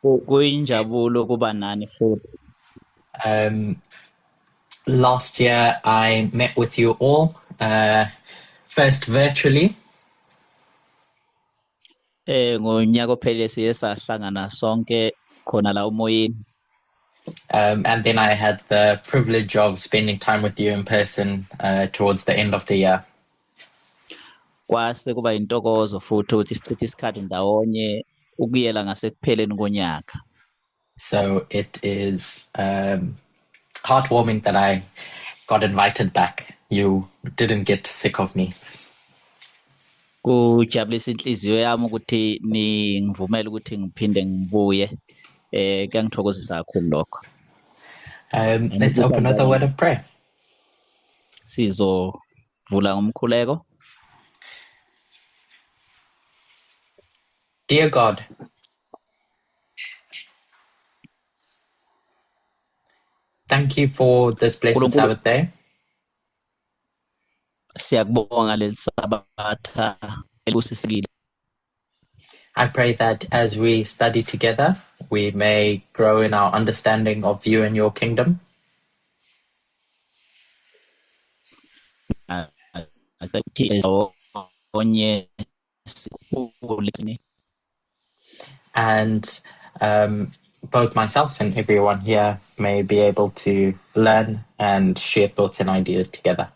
Kuyinjabulo kuba nani futhi. Last year I met with you all, first virtually. Ngonyaka ophelele siye sahlangana sonke khona la umoyeni. And then I had the privilege of spending time with you in person towards the end of the year. Kwase kuba intokozo futhi ukuthi sichithe isikhathi ndawonye ukuyela ngasekupheleni konyaka. So it is heartwarming that I got invited back. You didn't get sick of me. Kujabulisa inhliziyo yami ukuthi ningivumele ukuthi ngiphinde ngibuye. Kuyangithokozisa kakhulu lokho. Let's open with a word of prayer. Sizovula ngomkhuleko. Dear God, thank you for this blessed Sabbath day. Siyakubonga leli Sabatha elibusisekile. I pray that as we study together, we may grow in our understanding of you and your kingdom. And both myself and everyone here may be able to learn and share thoughts and ideas together.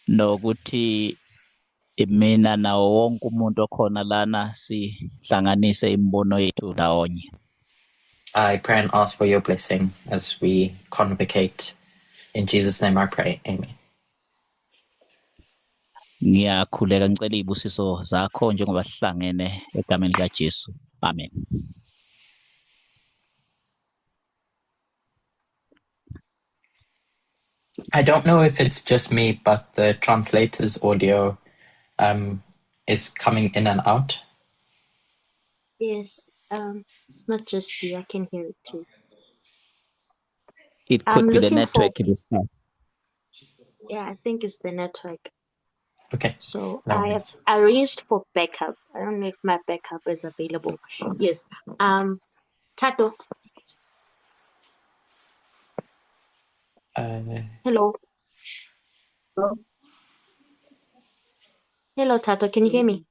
Nokuthi mina nawo wonke umuntu okhona lana sihlanganise imibono yethu ndawonye. I pray and ask for your blessing as we convocate. In Jesus' name I pray. Amen. Ngiyakhuleka ngicela izibusiso zakho njengoba sihlangene egameni likaJesu. Amen. I don't know if it's just me, but the translator's audio is coming in and out. Yes, it's not just you. I can hear it too. It could be the network this time. Yeah, I think it's the network. Okay. So I have arranged for backup. I don't know if my backup is available. Yes. Tato. Hello. Hello, Tato. Can you hear me?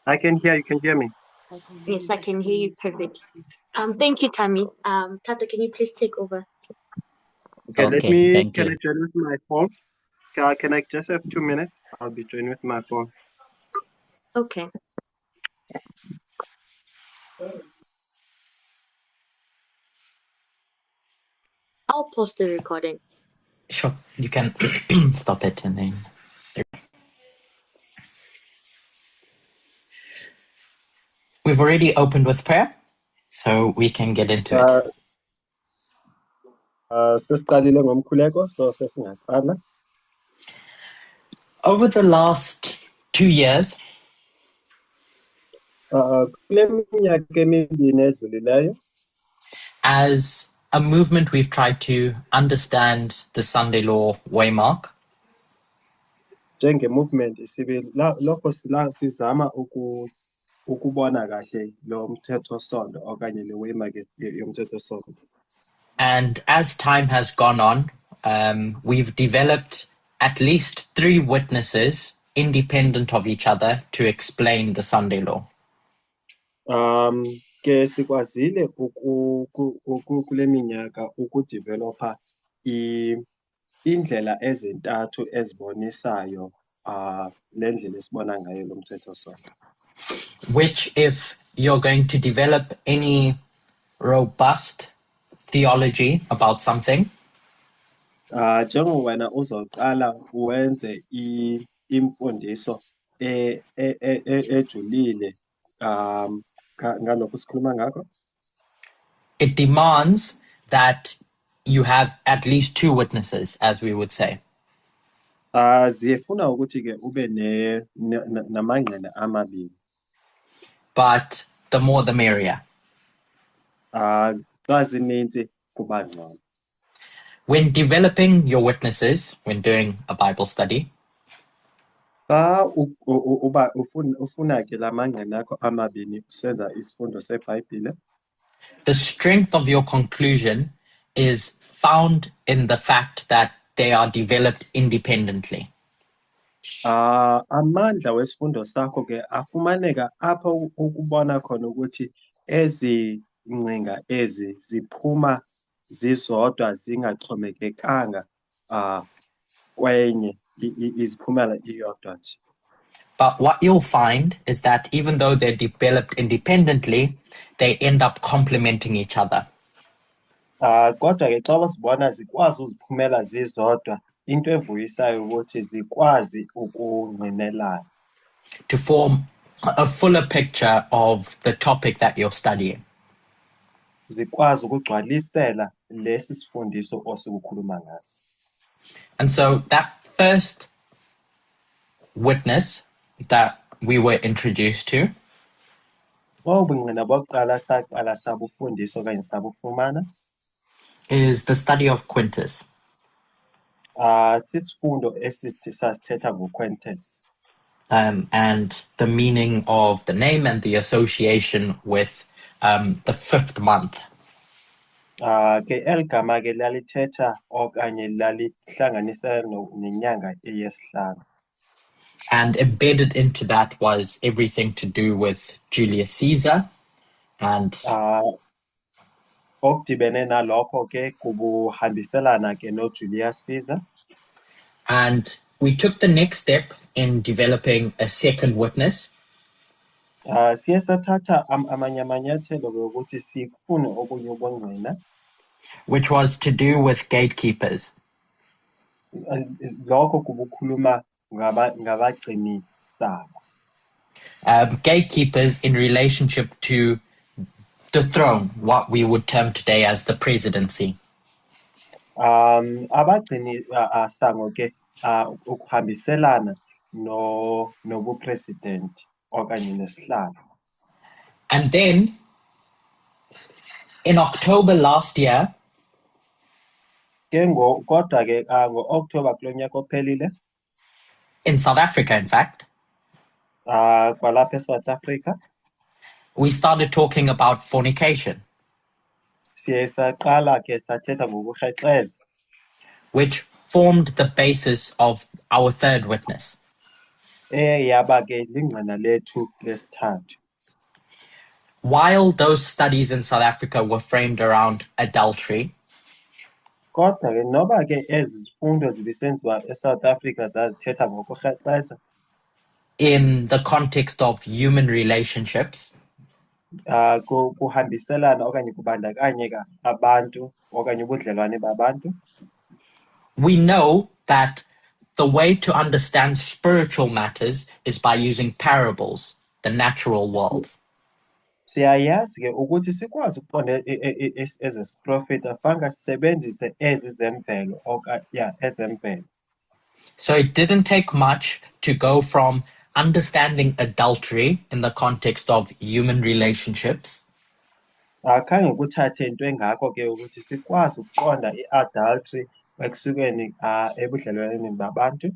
I can hear you. Can you hear me? Yes, I can hear you perfectly. Thank you, Tammy. Tato, can you please take over? Okay, thank can you. I join with my phone? Can I just have 2 minutes? I'll be joining with my phone. Okay. I'll post the recording. Sure, you can stop it and then. We've already opened with prayer, so we can get into it. Sesiqalile ngomkhuleko, so sesingaqala. Over the last 2 years, Kule minyaka emibini edlulileyo, as a movement, we've tried to understand the Sunday Law waymark. njenge-movement lokho sizama ukubona kahle lo mthetho-sondo okanye le waymark yomthetho-sondo. And as time has gone on, we've developed at least 3 witnesses independent of each other to explain the Sunday Law. Ke sikwazile kule minyaka ukudevelopha indlela ezintathu ezibonisayo le ndlela esibona ngayo lo mthetho-sondo. Which, if you're going to develop any robust theology about something, njengoba wena uzoqala wenze imfundiso ejulile ngalokho sikhuluma ngakho, it demands that you have at least 2 witnesses, as we would say. ziyefuna ukuthi ke ube namangqina amabili. But the more the merrier. Xa zininzi kuba ngcono. When developing your witnesses, when doing a Bible study, Xa uba ufuna ke la mangqina akho amabini usenza isifundo seBhayibhile, the strength of your conclusion is found in the fact that they are developed independently. amandla wesifundo sakho ke afumaneka apho ukubona khona ukuthi ezi ngcinga ezi ziphuma zizodwa zingaxhomekekanga kwenye iziphumela iyodwa nje. But what you'll find is that even though they're developed independently, they end up complementing each other. Kodwa ke xa uzibona zikwazi uziphumela zizodwa, into evuyisayo ukuthi zikwazi ukungqinelana to form a fuller picture of the topic that you're studying. zikwazi ukugcwalisela lesi sifundiso osikukhuluma ngaso. And so that first witness that we were introduced to Obungqina bokuqala saqala sabufundisa okanye sabufumana is the study of Quintus. sisifundo esithi sasithetha ngoQuintus. And the meaning of the name and the association with the fifth month. Ke eligama ke lalithetha okanye lalihlanganisa nenyanga eyesihlanu. And embedded into that was everything to do with Julius Caesar and okudibene nalokho ke kubuhambiselana ke noJulius Caesar. And we took the next step in developing a second witness. Siye sathatha amanye amanyathelo ukuthi sifune okunye ubungqina, which was to do with gatekeepers. lokho kubukhuluma ngabagcini sabo. Gatekeepers in relationship to the throne, what we would term today as the presidency. Abagcini sango ke ukuhambiselana nobupresident okanye nesihlalo. And then in October last year, Ke kodwa ke ngo-October kulo nyaka ophelile, in South Africa, in fact, kwalapha eSouth Africa, we started talking about fornication, siye saqala ke sathetha ngokurhexeza, which formed the basis of our third witness. yaba ke lingqina lethu lesithathu. While those studies in South Africa were framed around adultery, Kodwa ke noba ke ezi zifundo zibisenziwa eSouth Africa zazithetha ngokurhexeza, in the context of human relationships, kuhambiselana okanye kubandakanyeka abantu okanye ubudlelwane babantu. we know that the way to understand spiritual matters is by using parables, the natural world. Siyayazi ke ukuthi sikwazi ukuqonda ezesiprofita fanele sisebenzise ezi zemvelo ezemvelo. So it didn't take much to go from understanding adultery in the context of human relationships Akhange kuthathe into engako ke ukuthi sikwazi ukuqonda i-adultery ekusukeni ebudlelwaneni babantu,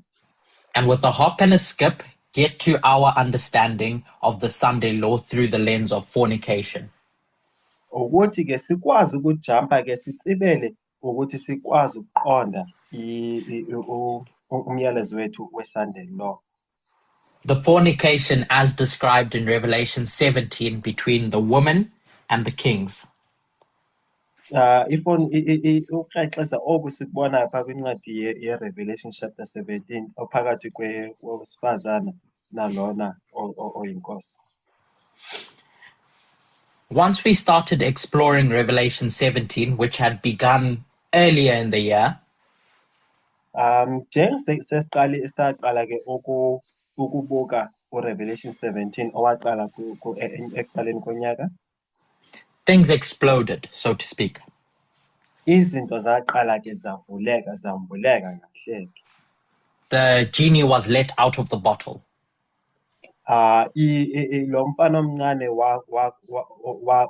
and with a hop and a skip get to our understanding of the Sunday law through the lens of fornication. ukuthi ke sikwazi ukujampa ke sicibele ukuthi sikwazi ukuqonda umyalezo wethu we-Sunday law. The fornication as described in Revelation 17 between the woman and the kings. Ukrexeza oku sikubona phaa kwincwadi ye-Revelation chapter 17 ophakathi kwewesifazana nalona oyinkosi. Once we started exploring Revelation 17, which had begun earlier in the year, Saqala ke ukubuka uRevelation 17 owaqala ekuqaleni konyaka, things exploded, so to speak. izinto zaqala ke zavuleka kahle. The genie was let out of the bottle. Lo mfana omncane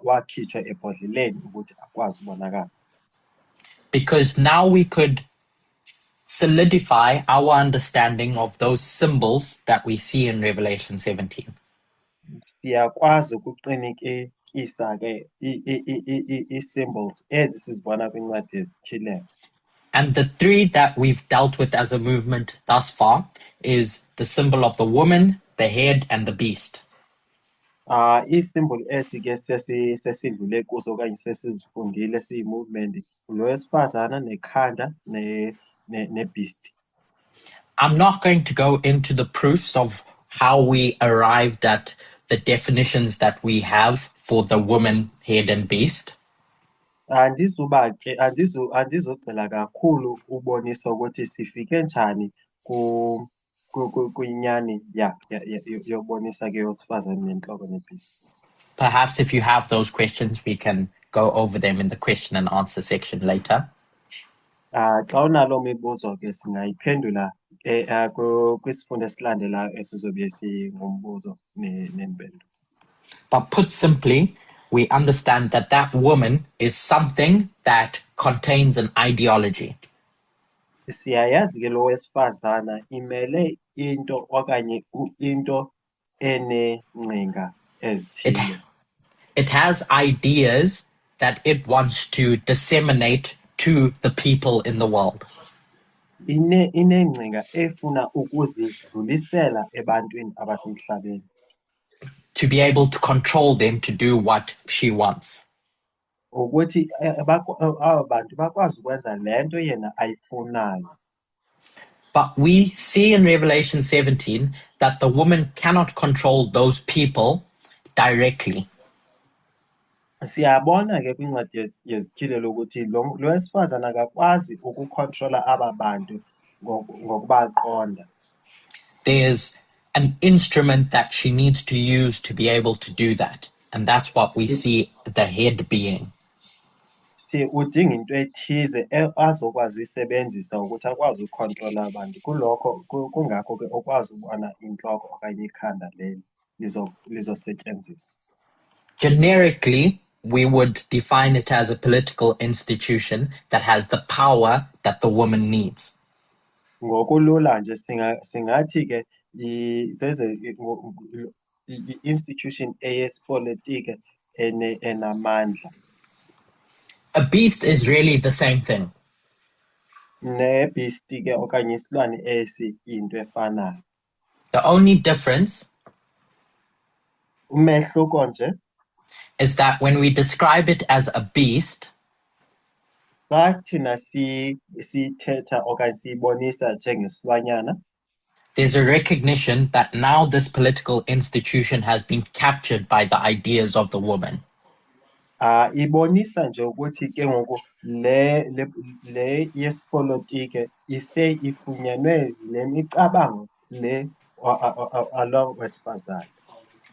wakhitshwa ebhodleleni ukuthi akwazi ubonakala. Because now we could solidify our understanding of those symbols that we see in Revelation 17. Siyakwazi ukuqinikekisa ke i-symbols ezi sizibona kwincwadi ezithileyo. And the three that we've dealt with as a movement thus far is the symbol of the woman, the head, and the beast. I-symbol esi ke sesidlule kuso okanye sesizifundile siyi-movement lo wesifazana nekhanda ne-beast. I'm not going to go into the proofs of how we arrived at the definitions that we have for the woman, head, and beast. Andizogxila kakhulu ubonisa ukuthi sifike njani kwinyani yobonisa ke wesifazane nenhloko ne-beast. Perhaps if you have those questions, we can go over them in the question and answer section later. Xa unalo mibuzo ke singayiphendula kwisifundo esilandelayo esizobe singumbuzo nempendulo. But put simply, we understand that that woman is something that contains an ideology. Siyayazi ke lo wesifazana imele into okanye into enengcinga ezithile. It has ideas that it wants to disseminate to the people in the world. Inengcinga efuna ukuzidlulisela ebantwini abasemhlabeni. To be able to control them to do what she wants. Ukuthi aba bantu bakwazi ukwenza lento yena ayifunayo. But we see in Revelation 17 that the woman cannot control those people directly. Siyabona ke kwincwadi yezithilelo ukuthi lo wesifazana akakwazi ukukontrola aba bantu ngokubaqonda. There's an instrument that she needs to use to be able to do that. And that's what we see the head being. Udinga into ethize azokwazi uyisebenzisa ukuthi akwazi ukukontrola abantu. Kulokho kungakho ke okwazi ukubona inhloko okanye ikhanda leli lizosetshenziswa. Generically, we would define it as a political institution that has the power that the woman needs. Ngokulula nje singathi ke i-institution eyesipolitiki enamandla. A beast is really the same thing. Ne-beast ke okanye isilwane esi into efanayo. The only difference Umehluko nje is that when we describe it as a beast, xa thina sithetha okanye siyibonisa njengesilwanyana, there's a recognition that now this political institution has been captured by the ideas of the woman. Ibonisa nje ukuthi ke ngoku le yesipolitiki ifunyenwe le micabango le alo wesifazane.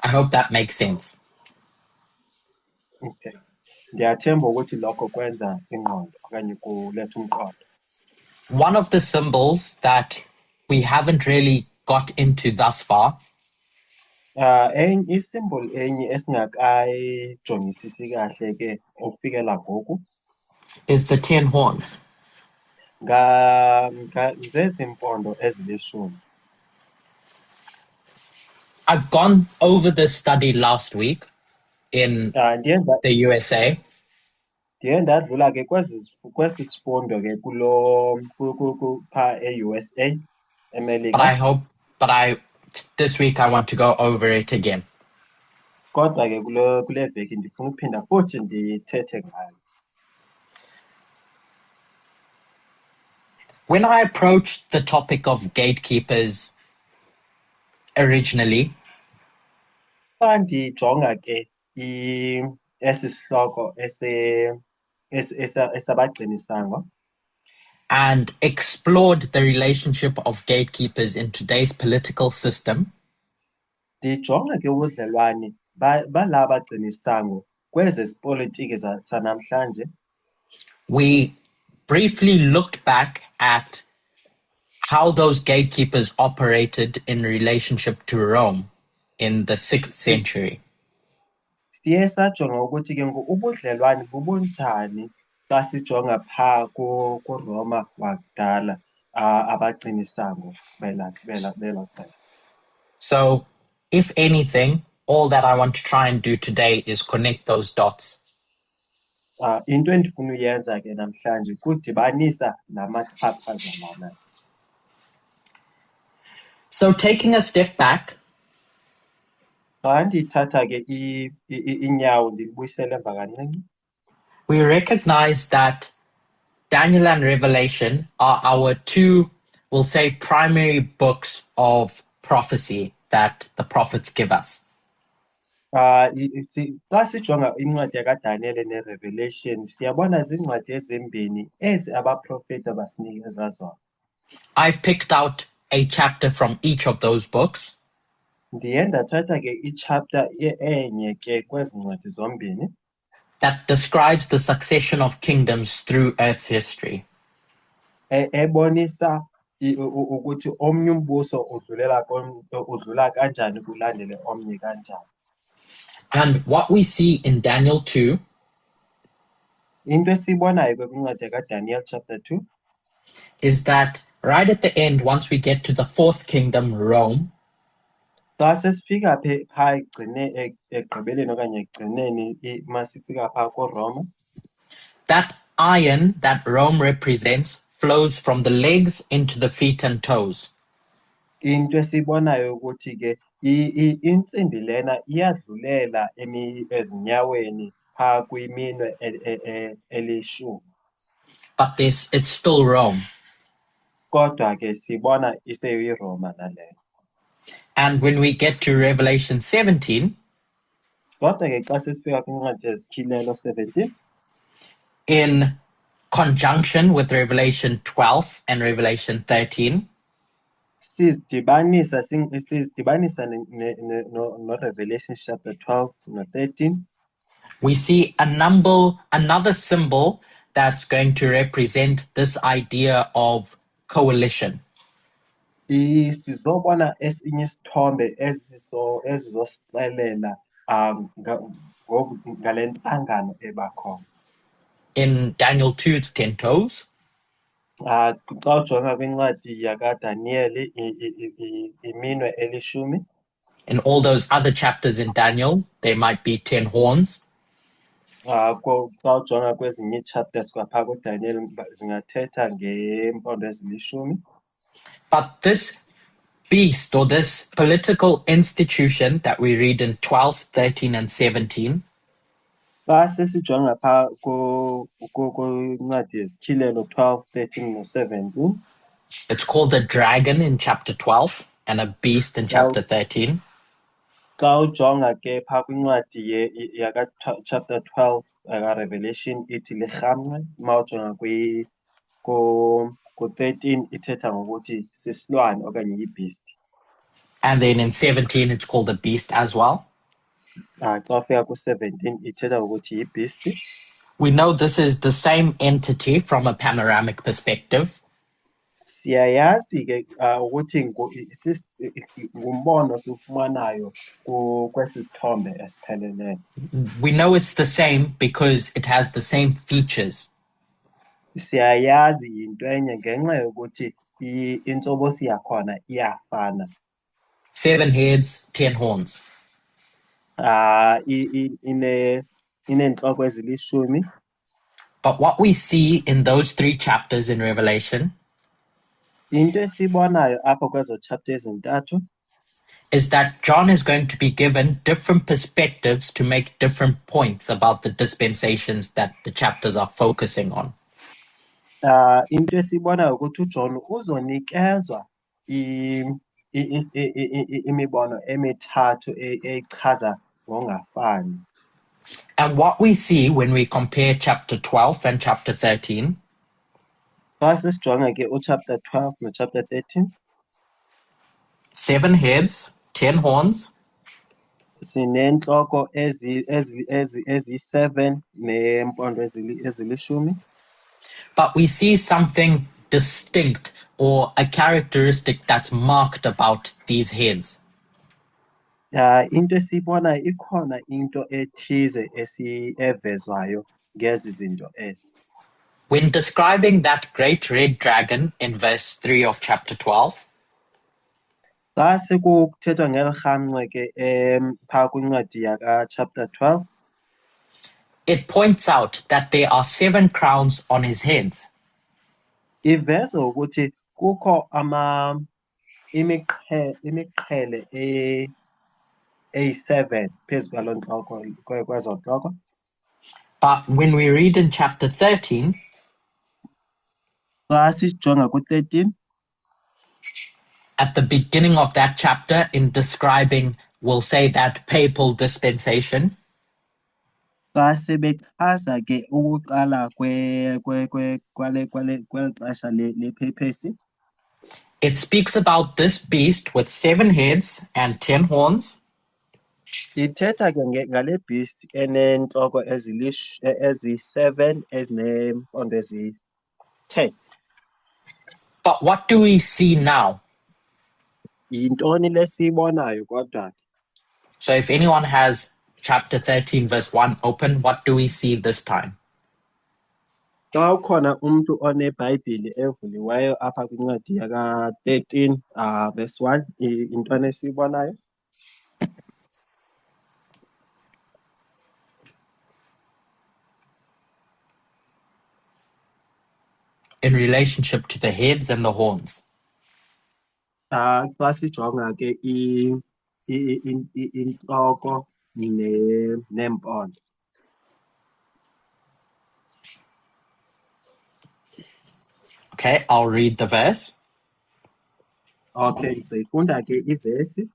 I hope that makes sense. Okay. Ndiyathemba ukuthi lokho kwenza ingqondo okanye kuletha umqondo. One of the symbols that we haven't really got into thus far I-symbol enye esingakayijongisisi kahle ke ukufikela ngoku is the 10 horns. zezimpondo ezilishumi. I've gone over this study last week in the USA. Ndiye ndadlula ke kwesi sifundo ke pha e-USA, eMelika. This week I want to go over it again. Kodwa ke kule veki ndifuna ukuphinda futhi ndithethe ngayo. When I approached the topic of gatekeepers originally, Xa ndijonga ke esi sihloko esabagcinisango and explored the relationship of gatekeepers in today's political system, ndijonga ke ubudlelwane balaba bagcinisango kwezesipolitiki sanamhlanje. we briefly looked back at how those gatekeepers operated in relationship to Rome in the 6th century. Siye sajonga ukuthi ke ubudlelwane bubunjani xa sijonga phaa kuRoma wakudala abaqinisango bela xesha. So, if anything, all that I want to try and do today is connect those dots. Into endifuna uyenza ke namhlanje kudibanisa la machaphaza lana. So, taking a step back, Xa ndithatha ke inyawo ndilibuyisele emva kancinci, we recognize that Daniel and Revelation are our two, we'll say, primary books of prophecy that the prophets give us. xa sijonga incwadi yakaDaniel neRevelation siyabona ziincwadi ezimbini ezi abaprofeti abasinikeza zona. I've picked out a chapter from each of those books, Ndiye ndathatha ke ichapter enye ke kwezi ncwadi zombini that describes the succession of kingdoms through Earth's history. ebonisa ukuthi omnye umbuso udlula kanjani kulandele omnye kanjani. And what we see in Daniel 2 Into esiyibonayo ke kwincwadi yakaDaniel chapter 2 is that right at the end, once we get to the fourth kingdom, Rome, xa sesifika phaa ekugqibeleni okanye ekugcineni masifika phaa koRoma, that iron that Rome represents flows from the legs into the feet and toes. into esiyibonayo ukuthi ke intsimbi lena iyadlulela ezinyaweni phaa kwiminwe elishumi, But it's still Rome. kodwa ke sibona iseyiRoma naleyo. And when we get to Revelation 17, Kodwa ke xa sesifika kwincwadi yezityhilelo 17 in conjunction with Revelation 12 and Revelation 13, sizidibanisa no-Revelation chapter 12 no-13, we see another symbol that's going to represent this idea of coalition. sizobona esinye isithombe ezizosixelela ngale ntlangano ebakhona. In Daniel 2, it's 10 toes. Xa ujonga kwincwadi yakaDaniel iminwe elishumi. In all those other chapters in Daniel, there might be 10 horns. Xa ujonga kwezinye ii-chapters kwaphaa kuDaniel zingathetha ngeempondo ezilishumi. But this beast or this political institution that we read in 12, 13, and 17 Xa sesijonga phaa kwincwadi yezityhilelo 12, 13 no-17, it's called a dragon in chapter 12 and a beast in chapter 13. xa ujonga ke phaa kwincwadi chapter 12 Revelation ithi lirhamncwe, uma ujonga ku-13 ithetha ngokuthi sisilwane okanye yi-beast. And then in 17, it's called a beast as well. Xa ufika ku-17 ithetha ngokuthi yi-beast. We know this is the same entity from a panoramic perspective. Siyayazi ke ukuthi ngumbono siwufumanayo kwesi sithombe esipheleleyo. We know it's the same because it has the same features. Siyayazi yinto enye ngenxa yokuthi intsobosi yakhona iyafana. 7 heads, 10 horns. Ineentloko ezilishumi. But what we see in those 3 chapters in Revelation Into esibonayo apho kwezo chapters ezintathu is that John is going to be given different perspectives to make different points about the dispensations that the chapters are focusing on. into esibonayo ukuthi uJohn uzonikezwa imibono emithathu echaza ngongafani. And what we see when we compare chapter 12 and chapter 13 Xa sesijonga ke uchapter 12 nochapter 13 7 heads, 10 horns, sineentloko eziyi-7 neempondo ezilishumi. but we see something distinct or a characteristic that's marked about these heads. Into esiyibonayo ikhona into ethize evezwayo ngezi zinto ezi. When describing that great red dragon in verse 3 of chapter 12, xa sekuthethwa ngeli rhamncwe ke phaa kwincwadi chapter 12, it points out that there are 7 crowns on his heads. iveza ukuthi kukho imiqhele eyi-7 phezu kwaloo ntloko kwezo ntloko. But when we read in chapter 13, xa sijonga ku-13, at the beginning of that chapter, in describing, we'll say that papal dispensation, xa sebechaza ke ukuqala kweli xesha lephepesi, it speaks about this beast with 7 heads and 10 horns, ithetha ke ngale beast eneentloko ezi-7 ezineempondo ezi-10. but what do we see now? Yintoni lesiyibonayo kodwa? So if anyone has chapter 13 verse 1 open, what do we see this time? Xa ukhona umntu onebhayibhile evuliweyo apha kwincwadi yaka-13 verse 1, yintoni esiyibonayo? In relationship to the heads and the horns. Xa sijonga ke intloko neempondo. Okay, I'll read the verse. Okay, siyifunda ke ivesi.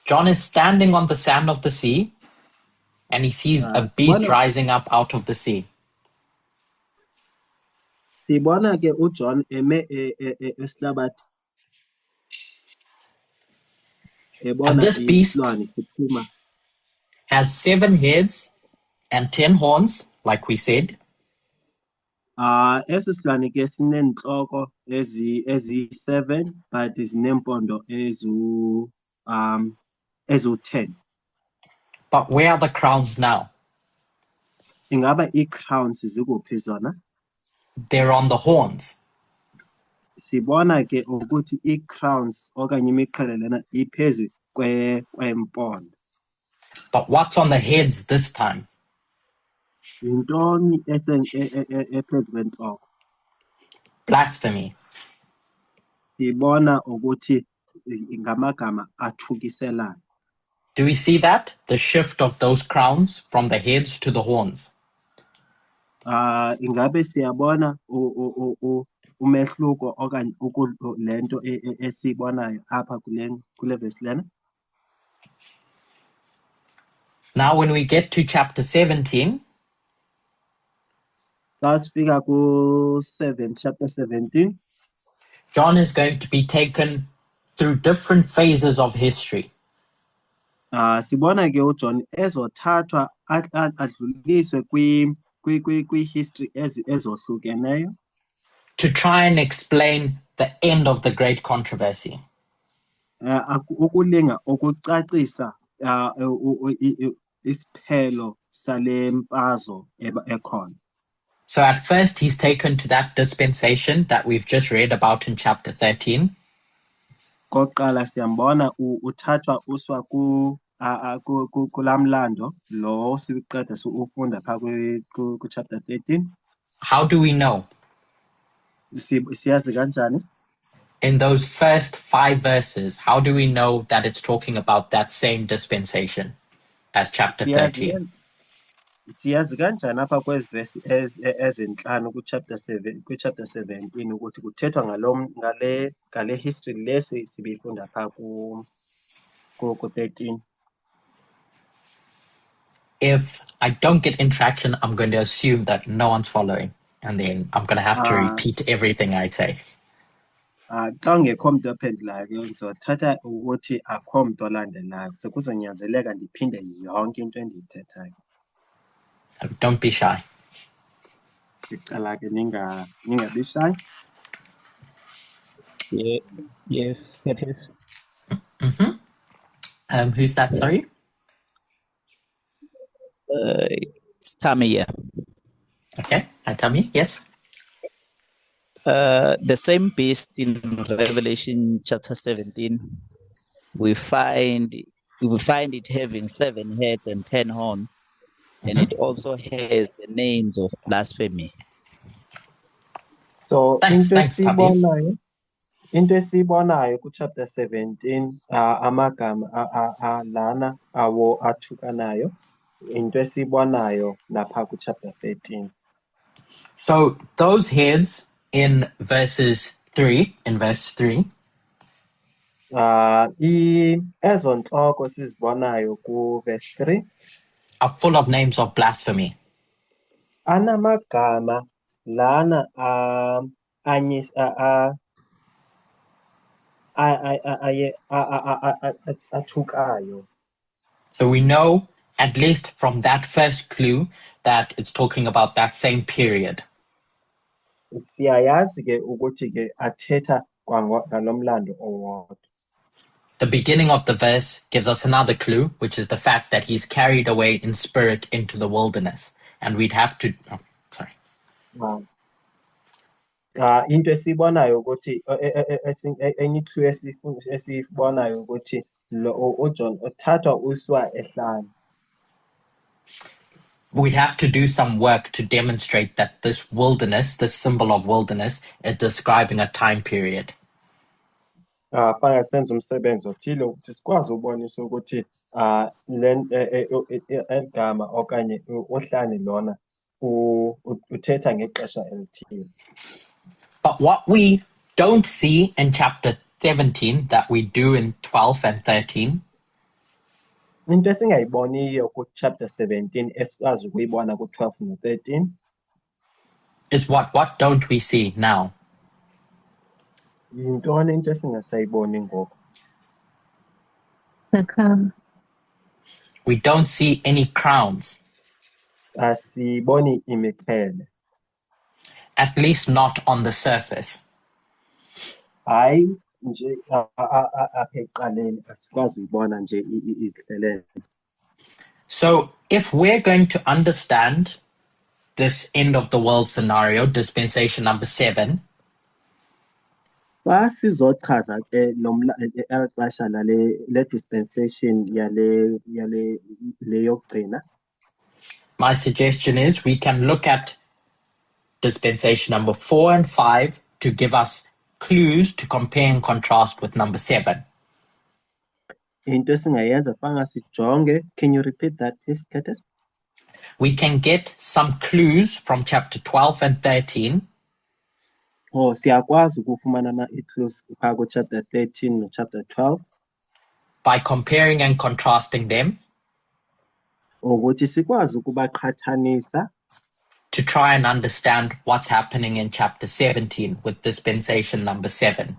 John is standing on the sand of the sea, and he sees a beast rising up out of the sea. Sibona ke uJohn eme esihlabathi. And this beast isilwane siphuma. has 7 heads and 10 horns, like we said. Esi silwane ke sineentloko ezi-7 but zineempondo ezu-10. But where are the crowns now? Ingaba ii-crowns zikuphi zona? They're on the horns. Sibona ke ukuthi ii-crowns okanye imiqhele lena iphezu kweempondo. But what's on the heads this time? Yintoni ephezu kwentloko? Blasphemy. Sibona ukuthi ngamagama athukiselayo. Do we see that? The shift of those crowns from the heads to the horns. Ingabe siyabona umehluko okanye lento esiyibonayo apha kule vesi lena? Now when we get to chapter 17, Xa sifika chapter 17, John is going to be taken through different phases of history. Sibona ke uJohn ezothathwa adluliswe kwi-history ezohlukeneyo to try and explain the end of the great controversy. Ukulinga ukucacisa isiphelo sale mfazo ekhona. So at first he's taken to that dispensation that we've just read about in chapter 13. Kokuqala siyambona uthathwa uswa kulaa mlando lo siqeda ufunda phaa chapter 13. How do we know? Siyazi kanjani? In those first 5 verses, how do we know that it's talking about that same dispensation as chapter 13? Siyazi kanjani apha kwezi vesi ezintlanu kwichapter 17 ukuthi kuthethwa ngale history lesi sibiyifunda phaa ku-13. If I don't get interaction, I'm going to assume that no one's following, and then I'm going to have to repeat everything I say. Xa ungekho mntu ophendulayo ke ndizothatha ukuthi akho mntu olandelayo sekuzonyanzeleka ndiphinde yonke into endiyithethayo. Don't be shy. Ndicela ke ningabi shy. Yeah, yes, it is. Who's that, sorry? It's Tammy, yeah. Okay, Atami, yes. The same beast in Revelation chapter 17, we find it having 7 heads and 10 horns, and it also has the names of blasphemy. So Thanks, Tabi. into esiyibonayo ku-chapter 17 amagama lana awo athukanayo into esiyibonayo lapha ku-chapter 13. So those heads in verse 3, Ezo nhloko sizibonayo ku-verse 3 are full of names of blasphemy. anamagama lana athukayo. So we know, at least from that first clue, that it's talking about that same period. Siyayazi ke ukuthi ke athetha ngalomlando owodwa. The beginning of the verse gives us another clue, which is the fact that he's carried away in spirit into the wilderness. And we'd have to... Oh, sorry. Into esiyibonayo ukuthi enye clue esiyibonayo ukuthi uJohn uthathwa uswa ehlane. We'd have to do some work to demonstrate that this wilderness, this symbol of wilderness, is describing a time period. Fanele senze umsebenzi othile ukuthi sikwazi ukubonisa ukuthi igama okanye uhlane lona uthetha ngexesha elithile. But what we don't see in chapter 17 that we do in 12 and 13 Into esingayiboniyo ku-chapter 17 esikwazi ukuyibona ku-12 no-13 is what don't we see now? yintoni into esingasayiboni ngoku? The crown. We don't see any crowns, Asiboni imiqhele. at least not on the surface. Hayi nje apha ekuqaleni asikwazi uyibona nje izihlelele. So if we're going to understand this end of the world scenario, dispensation number 7, Xa sizochaza ke eli xesha le dispensation yale yokugcina, my suggestion is we can look at dispensation number 4 and 5 to give us clues to compare and contrast with number 7. into esingayenza fanga sijonge. Can you repeat that please, Curtis? We can get some clues from chapter 12 and 13 Siyakwazi ukufumana ama-clues phaa ku-chapter 13 no-chapter 12 by comparing and contrasting them ukuthi sikwazi ukubaqhathanisa to try and understand what's happening in chapter 17 with dispensation number 7.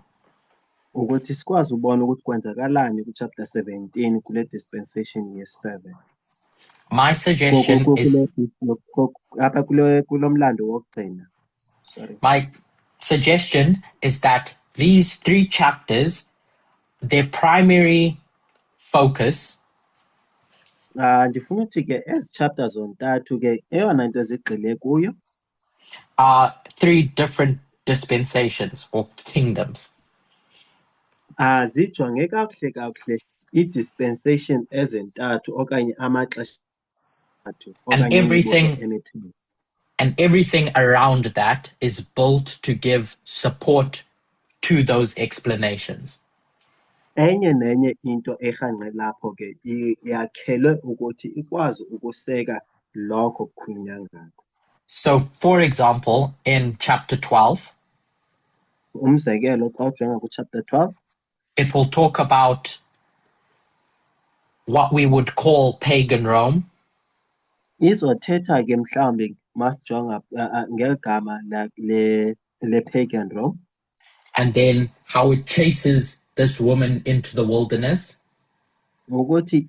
ukuthi sikwazi ubona ukuthi kwenzakalani ku-chapter 17 kule dispensation ye-7. My suggestion is apha kulo mlando wokugcina. Sorry. my suggestion is that these 3 chapters, their primary focus Ndifuna ukuthi ke ezi chapters zontathu ke eyona nto zigxile kuyo are 3 different dispensations or kingdoms. zijonge kakuhle i-dispensation ezintathu okanye amaxesha and everything around that is built to give support to those explanations. Enye nenye into erhanqe lapho ke yakhelwe ukuthi ikwazi ukuseka lokho kukhulunywa ngako. So, for example, in chapter 12, umzekelo xa ujonga ku-chapter 12 it will talk about what we would call pagan Rome. Izothetha ke mhlawumbi masijonga ngegama le-pagan Rome. And then how it chases this woman into the wilderness. Ukuthi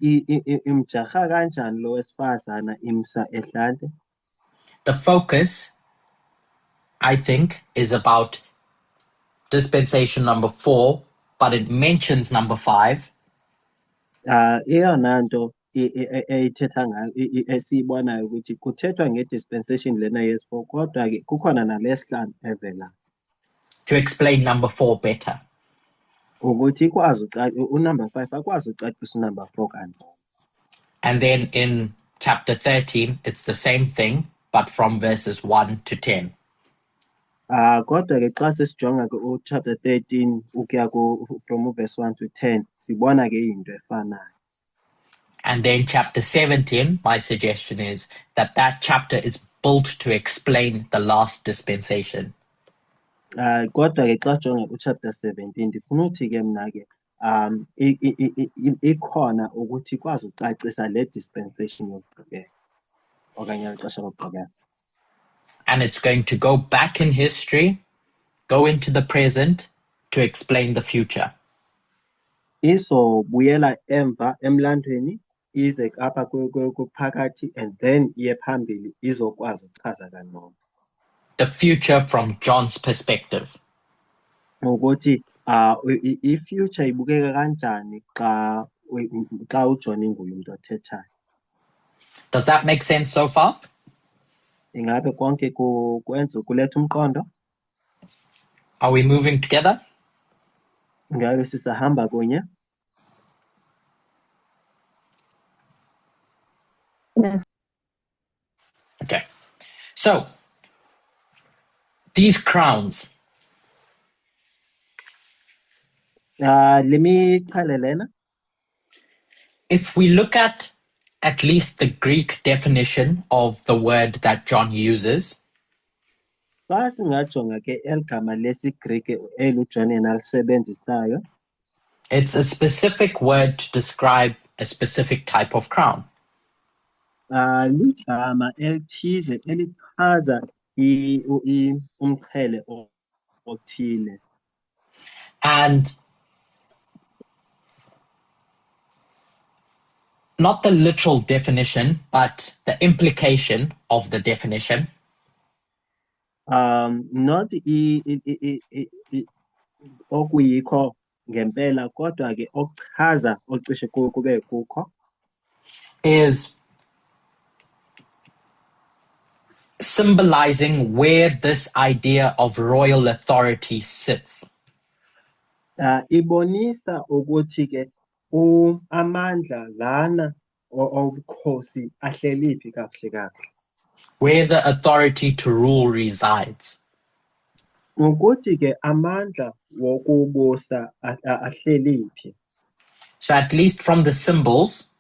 imjarha kanjani lo wesifazana imsa ehlane. The focus, I think, is about dispensation number 4, but it mentions number 5. Eyona nto eyithetha ngayo esiyibonayo ukuthi kuthethwa nge-dispensation lena yes-4 kodwa-ke kukhona nalesihlanu evelayo to explain number 4 better. ukuthi ikwazi unumber 5 akwazi ucacisa unumber 4 kangcono. And then in chapter 13, it's the same thing, but from verses 1 to 10. Kodwa-ke xa sesijonga-ke chapter 13 ukuya from verse 1 to 10 sibona-ke into efanayo. And then chapter 17, my suggestion is that chapter is built to explain the last dispensation. Kodwa-ke xa sijonga uchapter 17 ndifuna ukuthi-ke mna-ke ikhona ukuthi ikwazi ukucacisa le dispensation yokugqibela okanye ixesha lokugqibela. And it's going to go back in history, go into the present to explain the future. Izobuyela emva emlandweni ize apha kuphakathi and then iye phambili izokwazi ukuchaza kangcono. The future from John's perspective. Ukuthi i-future ibukeka kanjani xa uJohn inguye umuntu othethayo. Does that make sense so far? Ingabe konke kuletha umqondo? Are we moving together? Ngabe sisahamba kunye? Yes. Okay. So, these crowns. Let me chalelena. If we look at least the Greek definition of the word that John uses, Xa singajonga ke eligama lesiGrike uJohn alisebenzisayo, it's a specific word to describe a specific type of crown. Ligama elithize elichaza umqhele othile. And not the literal definition, but the implication of the definition. Not okuyikho ngempela kodwa ke okuchaza ocishe kube kukho is symbolizing where this idea of royal authority sits. Ibonisa ukuthi ke amandla lana obukhosi ahleliphi kahle kahle. Where the authority to rule resides. Ukuthi ke amandla wokubusa ahleliphi. So at least from the symbols,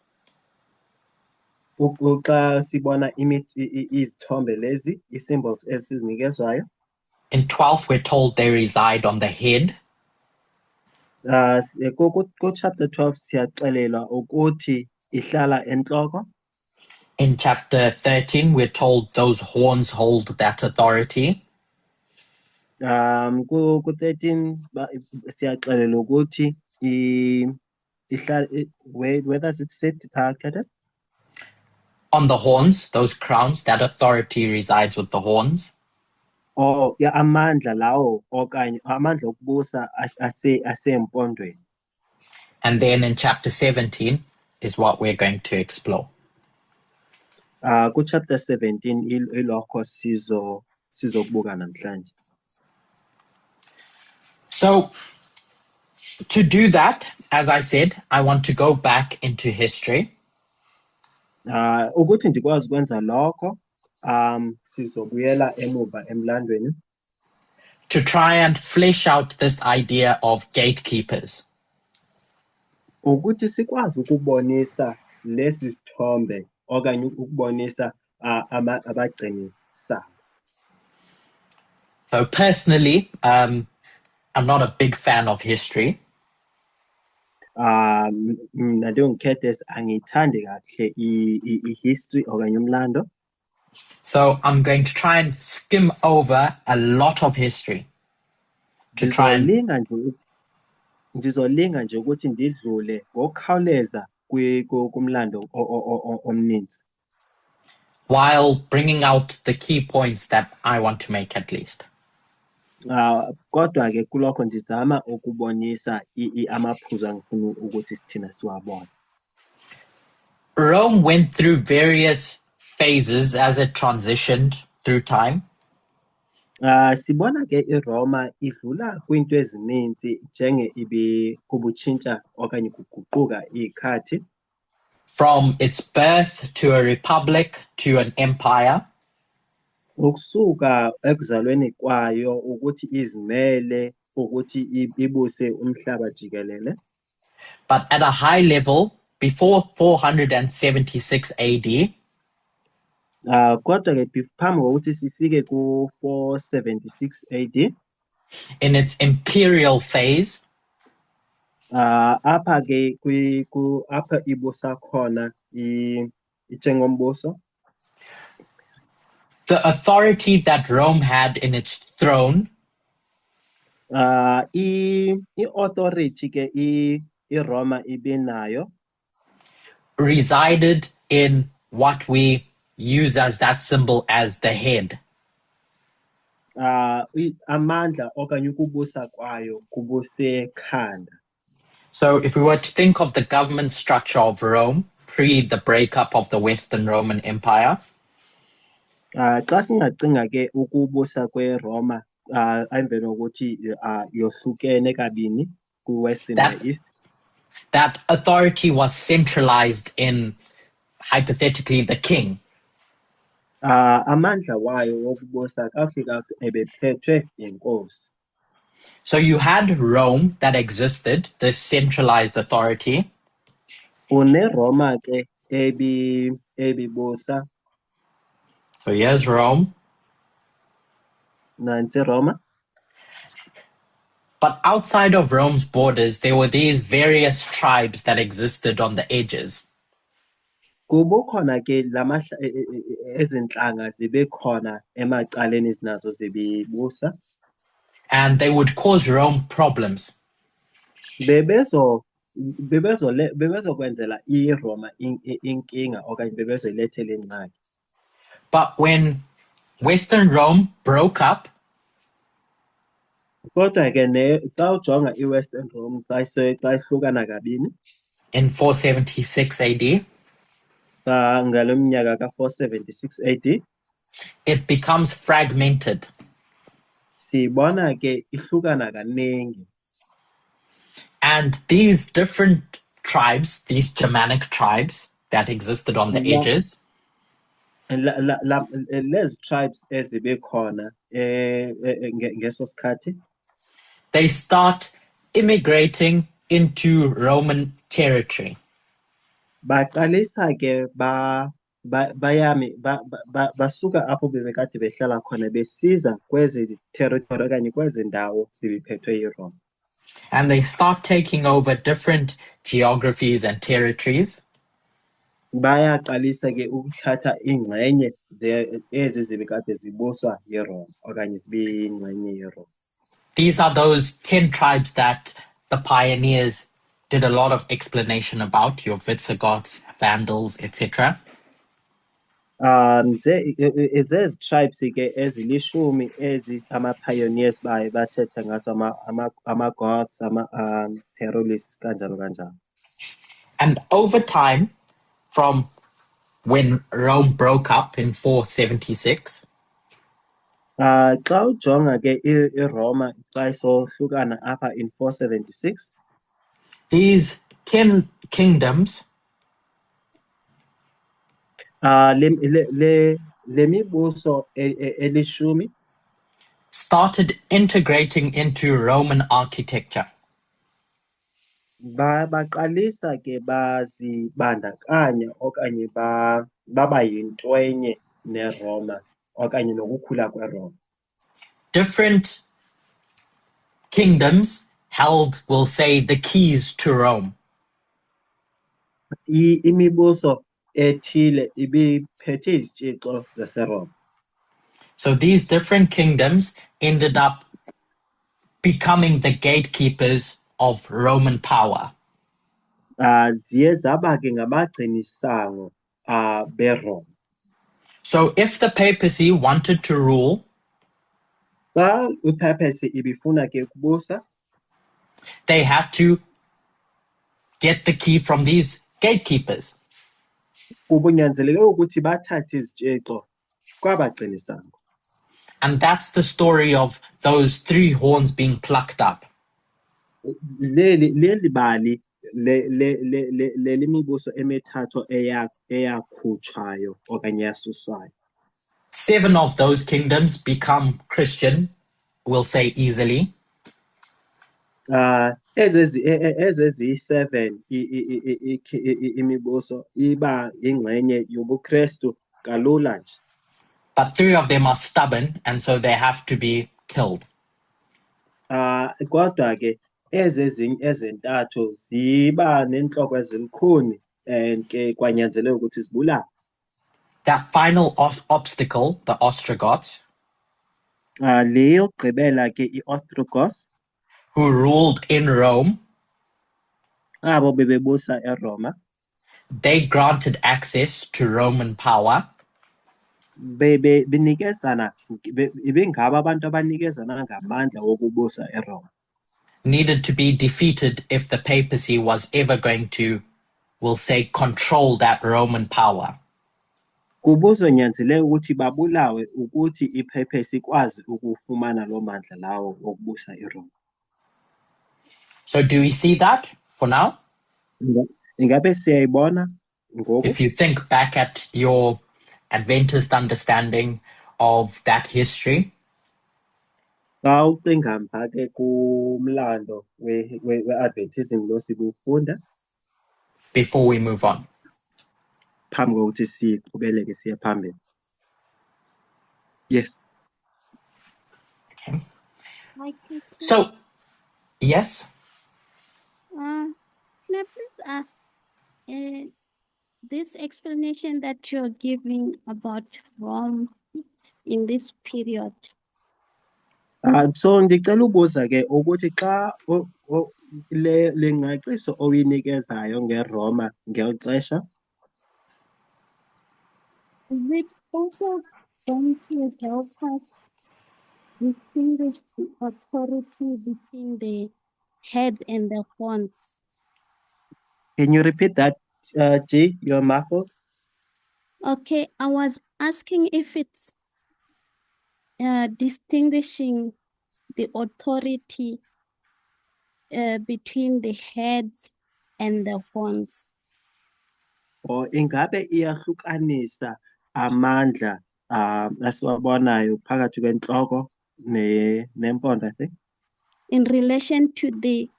Xa sibona izithombe lezi, i-symbols esizinikezwayo. In 12 we're told they reside on the head. Chapter 12 siyaxelelwa ukuthi ihlala enhloko. In chapter 13 we're told those horns hold that authority. Ku 13 siyaxelelwa ukuthi where does it sit, Kenneth? On the horns, those crowns, that authority resides with the horns. Amandla lawo okanye amandla okubusa asempondweni. And then in chapter 17 is what we're going to explore. Chapter 17 ilokho sizokubuka namhlanje. So to do that, as I said, I want to go back into history. Ukuthi ndikwazi ukwenza lokho, sizobuyela emuva emlandweni. To try and flesh out this idea of gatekeepers. Ukuthi sikwazi ukubonisa lesi sithombe okanye ukubonisa abagcini sabo. So personally, I'm not a big fan of history. Angithandi kahle i-history okanye umlando. So I'm going to try and skim over a lot of history to try and ndizolinga nje ukuthi ndidlule ngokukhawuleza kumlando omninzi. While bringing out the key points that I want to make at least. Kodwa ke kulokho ndizama ukubonisa amaphuzu angifuna ukuthi sithina siwabone. Rome went through various phases as it transitioned through time. Sibona ke iRoma idlula kwinto ezininzi kubutshintsha okanye kuguquka ikhathi. From its birth to a republic to an empire. Ukusuka ekuzalweni kwayo ukuthi izimele ukuthi ibuse umhlaba jikelele. But at a high level, before 476 AD, kodwa ke phambi kokuthi sifike ku-476 AD, in its imperial phase, apha ke apha ibusa khona njengombuso, the authority that Rome had in its throne i-authority ke iRoma ibinayo resided in what we use as that symbol as the head. Amandla okanye ukubusa kwayo kubusekhanda. So if we were to think of the government structure of Rome pre the breakup of the Western Roman Empire, xa singacinga ke ukubusa kweRoma emveni kokuthi yohlukene kabini kwi-West and the East, that authority was centralized in, hypothetically, the king. Amandla wayo wokubusa kafika ebephethwe yinkosi. So you had Rome that existed, this centralized authority. UneRoma ke ebibusa. So here's Rome. Nansi Roma. But outside of Rome's borders, there were these various tribes that existed on the edges. Kubukhona ke ezinhlanga zibe khona emacaleni zinazo zibibusa. And they would cause Rome problems. Bebezokwenzela iRoma inkinga okanye bebezolethela ingxaki. But when Western Rome broke up, kodwa ke xa ujonga iWestern Rome xa ihlukana kabini in 476 AD, ngalo mnyaka ka-476 AD, it becomes fragmented. Sibona ke ihlukana kaningi. And these different tribes, these Germanic tribes that existed on the edges, lezi tribes ezibe khona ngeso sikhathi, they start immigrating into Roman territory. Baqalisa ke basuka apho bebekade behlala khona besiza kwezi territory okanye kwezi ndawo zibiphethwe yiRoma. And they start taking over different geographies and territories. Bayaqalisa ke ukuthatha ingxenye ezi zibekade zibuswa yiRoma okanye zibiyingxenye yiRoma. These are those 10 tribes that the pioneers did a lot of explanation about, your Visigoths, Vandals, etc. Zezi tribes ke ezilishumi ezi ama-pioneers baye bathetha ngazo ama-Goths, ama-Herulis kanjalo kanjalo. And over time, from when Rome broke up in 476, xa ujonga ke iRoma xa isohlukana apha in 476, these 10 kingdoms le mibuso elishumi started integrating into Roman architecture. Baqalisa ke bazibandakanya okanye baba yintwenye neRoma okanye nokukhula kweRoma. Different kingdoms held, we'll say, the keys to Rome. Imibuso ethile ibiphethe izitshixo zaseRoma. So these different kingdoms ended up becoming the gatekeepers of Roman power. Ziye zaba ke ngabagcinisango beRoma. So if the papacy wanted to rule, Xa ipapacy ibifuna ke ukubusa, they had to get the key from these gatekeepers. kubunyanzeleke ukuthi bathathe izitshixo kwabagcinisango. And that's the story of those 3 horns being plucked up. Leli bali leli mibuso emithathu eyakhutshwayo okanye yasuswayo. 7 of those kingdoms become Christian, we'll say easily. Ezeziyi-7 imibuso iba ingxenye yobuKristu kalula nje. But 3 of them are stubborn, and so they have to be killed. Kodwa ke ezinye ezintathu ziba nenhloko ezilikhuni and ke kwanyanzeleka ukuthi zibulawe. That final obstacle, the Ostrogoths, Le yokugqibela ke i-Ostrogoths who ruled in Rome, abo bebebusa eRoma, they granted access to Roman power. benikezana ibingaba abantu abanikezana ngamandla wokubusa eRoma. Needed to be defeated if the papacy was ever going to, we'll say, control that Roman power. Kubuzonyanzeleka ukuthi babulawe ukuthi iPapacy ikwazi ukufumana lo mandla lawo wokubusa eRoma. So do we see that for now? Ingabe siyayibona ngoku? If you think back at your Adventist understanding of that history, Xa ucinga mva ke kumlando we-Adventism lo sibufunda before we move on. phambi kokuthi siqhubeleke siye phambili. Yes. So, yes? Can I please ask, this explanation that you're giving about Rome in this period, So ndicela ubuza ke ukuthi xa le ngcaciso oyinikezayo ngeRoma ngeli xesha is it also going to help us distinguish the authority between the head and the horn? Can you repeat that, G? You're muffled. Okay, I was asking if it's distinguishing the authority between the heads and the horns. Or ingabe iyahlukanisa amandla asiwabonayo phakathi kwenhloko nempondo, I think. In relation to the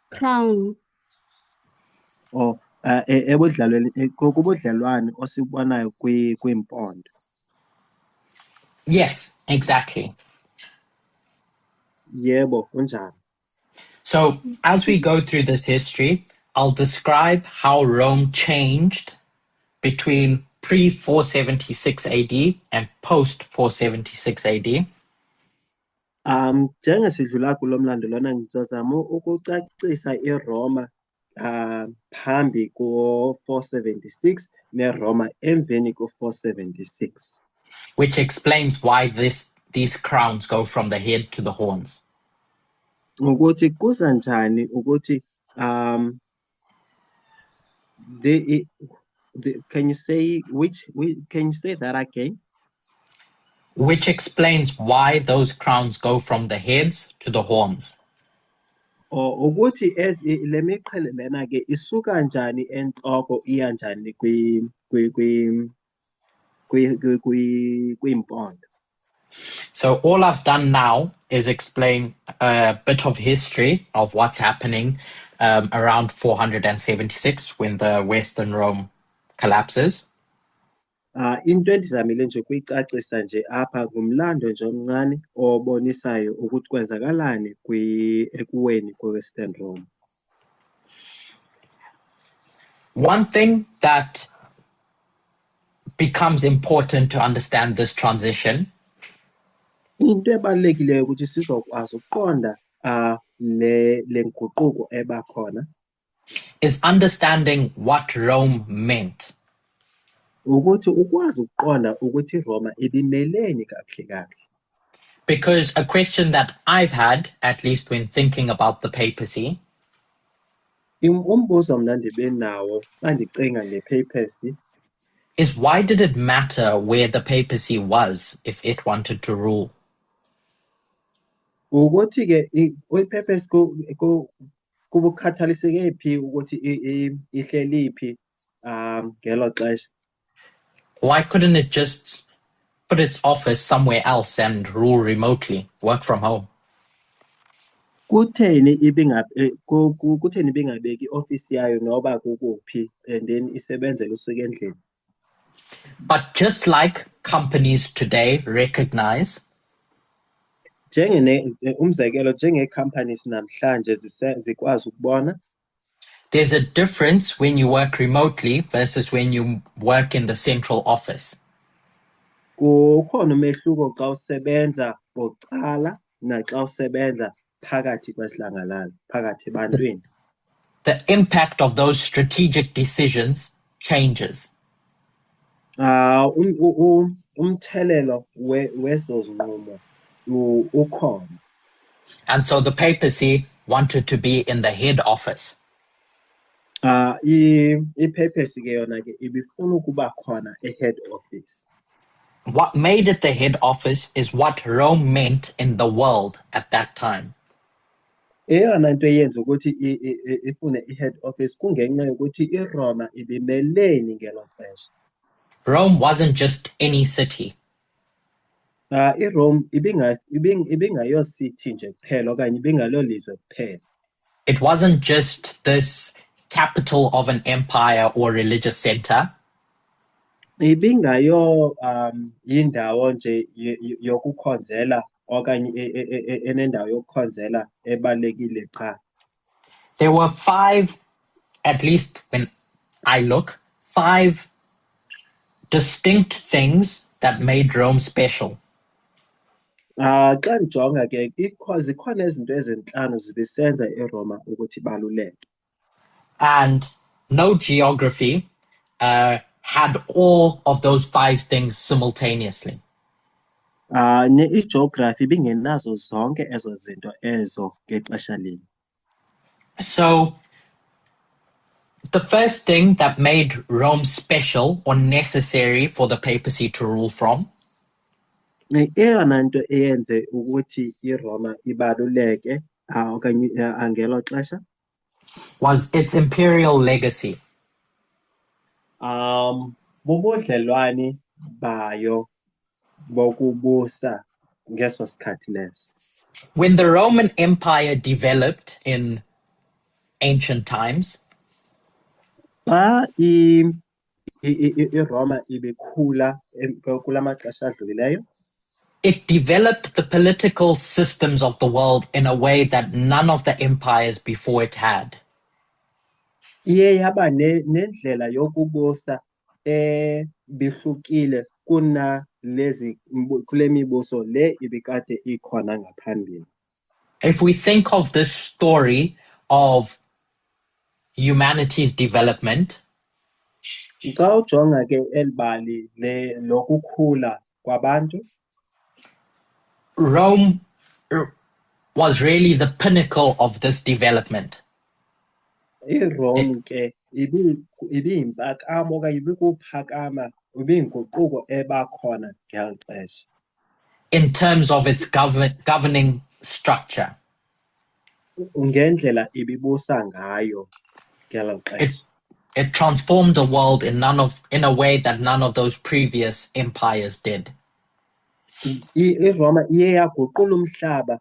crown. Or kubudlelwane osibubonayo kwimpondo. Yes, exactly. Yebo, kunjalo. So, as we go through this history, I'll describe how Rome changed between pre-476 AD and post-476 AD. Njengesidlula kulo mlando lona ngizozama ukucacisa iRoma phambi ko-476 neRoma emveni ko-476. Which explains why these crowns go from the head to the horns. Ukuthi kuza njani ukuthi can you say can you say that again? Which explains why those crowns go from the heads to the horns. Ukuthi le miqhele lena ke isuka njani enhloko iya njani kwimpondo. So all I've done now is explain a bit of history of what's happening around 476 when the Western Rome collapses. Into endizamile nje ukuyicacisa nje apha ngumlando nje omncane obonisayo ukuthi kwenzakalani ekuweni kwe-Western Rome. One thing that becomes important to understand this transition Into ebalulekileyo ukuthi sizokwazi ukuqonda le nguquko eba khona is understanding what Rome meant. ukuthi ukwazi ukuqonda ukuthi iRoma ibimeleni kahle kahle. Because a question that I've had, at least when thinking about the papacy, Umbuzo mna ndibenawo xa ndicinga ngepapacy is why did it matter where the papacy was if it wanted to rule? ukuthi ke ipapacy kubukhathaliseke phi ukuthi ihleli phi ngelo xesha. Why couldn't it just put its office somewhere else and rule remotely, work from home? Kutheni ibingabeki iofisi yayo noba kukuphi and then isebenzele usuka endlini? But just like companies today recognize Umzekelo njengee-companies namhlanje zikwazi ukubona, there's a difference when you work remotely versus when you work in the central office. kukhona umehluko xa usebenza bucala naxa usebenza phakathi kwesidlangalala, phakathi ebantwini. The impact of those strategic decisions changes. Umthelelo wezo zinqumo ukhona. And so the papacy wanted to be in the head office. Ipapacy ke yona ke ibifuna ukuba khona e-head office. What made it the head office is what Rome meant in the world at that time. Eyona nto eyenza ukuthi ifune i-head office kungenxa yokuthi iRoma ibimeleni ngelo xesha. Rome wasn't just any city. iRome ibingayosithi nje kuphela okanye ibingalolizwe kuphela. It wasn't just this capital of an empire or religious center. Ibingayo yindawo nje yokukhonzela okanye enendawo yokukhonzela ebalekile cha. There were five, at least when I look, five distinct things that made Rome special. Xa ndijonga ke zikhona izinto ezintlanu zibisenza iRoma ukuthi ibaluleke. And no geography had all of those five things simultaneously. Igeography ibingenazo zonke ezo zinto ezo ngexesha linye. So the first thing that made Rome special or necessary for the papacy to rule from Eyona nto eyenze ukuthi iRoma ibaluleke okanye ngelo xesha was its imperial legacy. Bubudlelwane bayo bokubusa ngeso sikhathi leso. When the Roman Empire developed in ancient times, Xa iRoma ibikhula kula maxesha adlulileyo, it developed the political systems of the world in a way that none of the empires before it had. iye yaba nendlela yokubusa bihlukile kule mibuso le ibikade ikhona ngaphambili. If we think of this story of humanity's development, Xa ujonga ke elibali lokukhula kwabantu, Rome was really the pinnacle of this development. iRome ke ibiyimpakamo okanye ibikuphakama ibiyinguquko ebakhona ngeli xesha. In terms of its governing structure. Ngendlela ibibusa ngayo ngelo xesha. It transformed the world in a way that none of those previous empires did. iRoma iye yaguqula umhlaba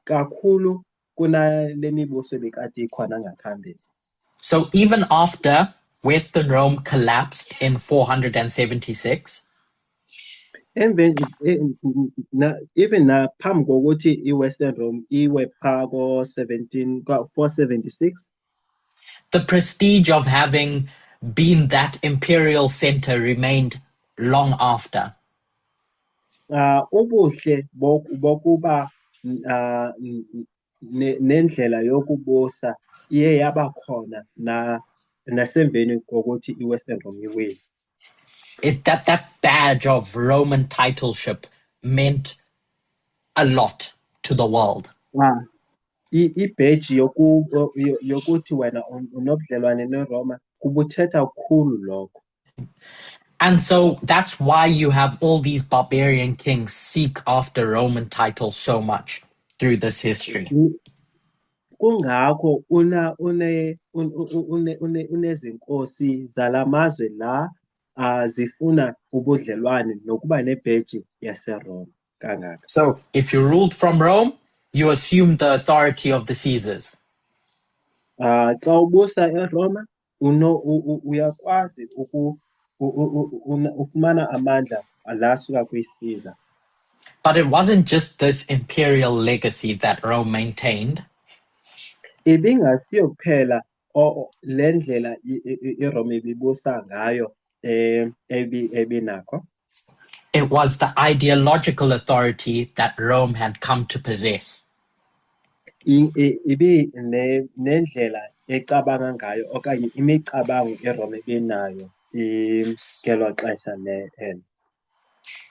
kakhulu kunale mibuso ebikade ikhona ngaphambili. So even after Western Rome collapsed in 476, Even naphambi kokuthi iWestern Rome iwe phaa ko-476, the prestige of having been that imperial center remained long after. ubuhle bokuba nendlela yokubusa iye yaba khona nasemveni kokuthi iWestern Rome iwile. That badge of Roman titleship meant a lot to the world. ibheji yokuthi wena unobudlelwane neRoma kubuthetha kukhulu lokho. And so that's why you have all these barbarian kings seek after Roman titles so much through this history. Kungakho unezinkosi zalamazwe la zifuna ubudlelwane nokuba nebheji yaseRoma kangaka. So if you ruled from Rome, you assumed the authority of the Caesars. Xa ubusa eRoma uyakwazi ufumana amandla la asuka kwiCaesar. But it wasn't just this imperial legacy that Rome maintained. Ibingasiyo kuphela le ndlela iRoma ibibusa ngayo ebinakho. It was the ideological authority that Rome had come to possess. Ibi nendlela ecabanga ngayo okanye imicabango eRoma ebinayo ngelo xesha lelo.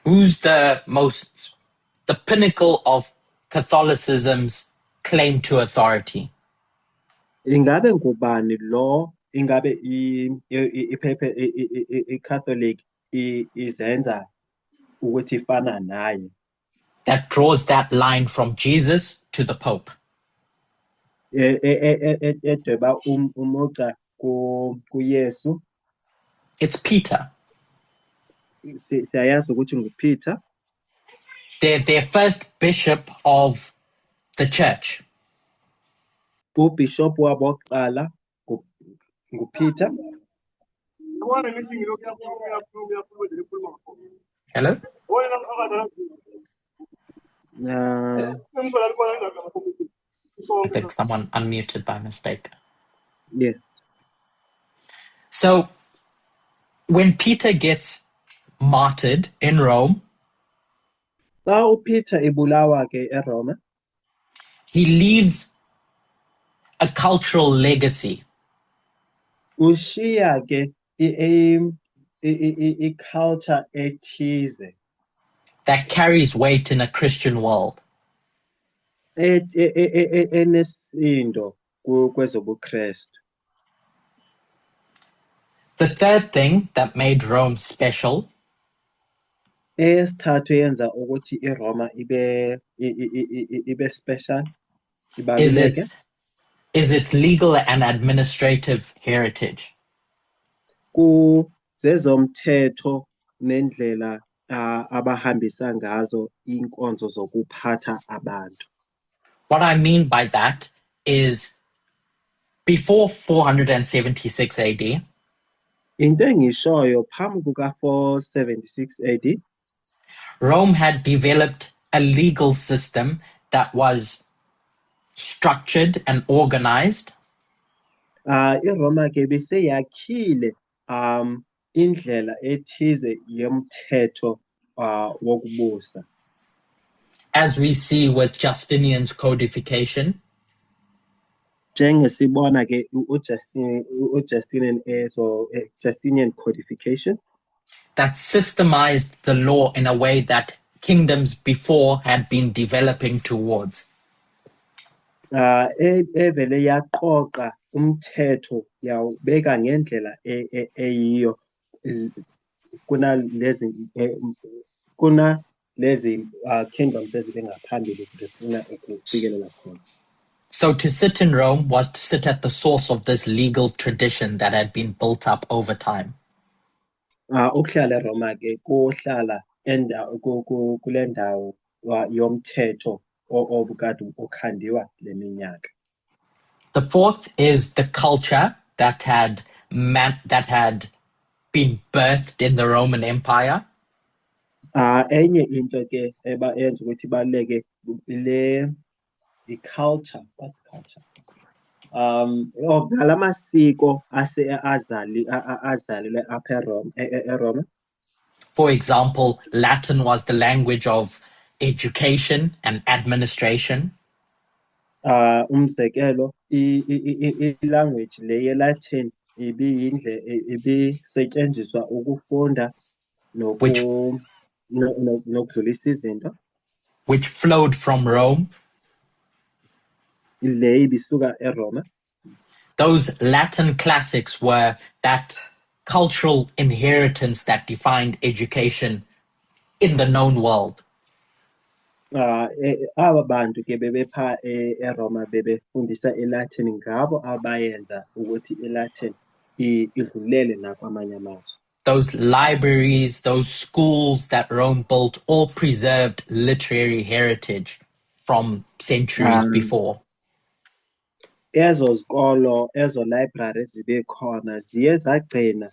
Who's the pinnacle of Catholicism's claim to authority? Ingabe ngubani lo ingabe iCatholic izenza ukuthi ifana naye? That draws that line from Jesus to the Pope. Edweba umugca kuYesu. It's Peter. Siyayazi ukuthi nguPeter. Their first bishop of the church. Ubishop wabo wokuqala nguPeter. Hello? I think someone unmuted by mistake. Yes. So when Peter gets martyred in Rome, Xa uPeter ibulawa ke eRoma, he leaves a cultural legacy. Ushiya ke iculture ethize that carries weight in a Christian world. enesindo kwezobuKristu. The third thing that made Rome special Eyesithathu eyenza ukuthi iRoma ibe special, ibaluleke, is its legal and administrative heritage. Zezomthetho nendlela abahambisa ngazo inkonzo zokuphatha abantu. What I mean by that is before 476 AD, Into engishoyo phambi kuka-476 AD, Rome had developed a legal system that was structured and organized. iRoma ke biseyakhile indlela ethize yomthetho wokubusa. As we see with Justinian's codification, Njengesibona ke Justinian codification, that systemized the law in a way that kingdoms before had been developing towards. Evele yaqoqa umthetho yawubeka ngendlela eyiyo kuna lezi kingdoms ezibe ngaphambili zifuna ukufikelela khona. So to sit in Rome was to sit at the source of this legal tradition that had been built up over time. Ukuhlala eRoma ke kuhlala kule ndawo yomthetho obukade ukhandiwa leminyaka. The fourth is the culture that had been birthed in the Roman Empire. Enye into ke eyenza ukuthi ibaluleke culture. What's culture? Ngalamasiko azalile apha eRoma. For example, Latin was the language of education and administration. Umzekelo, language le ye-Latin ibisetshenziswa ukufunda nokudlulisa izinto. Which flowed from Rome. le ibisuka eRoma. Those Latin classics were that cultural inheritance that defined education in the known world. Aba bantu ke bebepha eRoma bebefundisa iLatin, ngabo abayenza ukuthi iLatin idlulele nakwamanye amazwe. Those libraries, those schools that Rome built, all preserved literary heritage from centuries before. Ezo zikolo, ezo library zibe khona ziye zagcina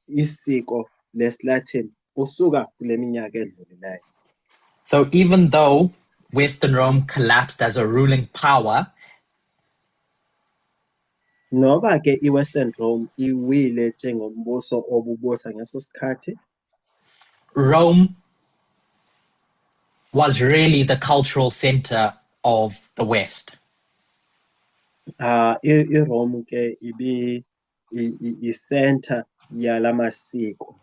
isiko lesiLatin usuka kule minyaka edlulileyo. So even though Western Rome collapsed as a ruling power, Noba ke iWestern Rome iwile njengombuso obubusa ngeso sikhathi, Rome was really the cultural center of the West. iRome ke i-center yalamasiko.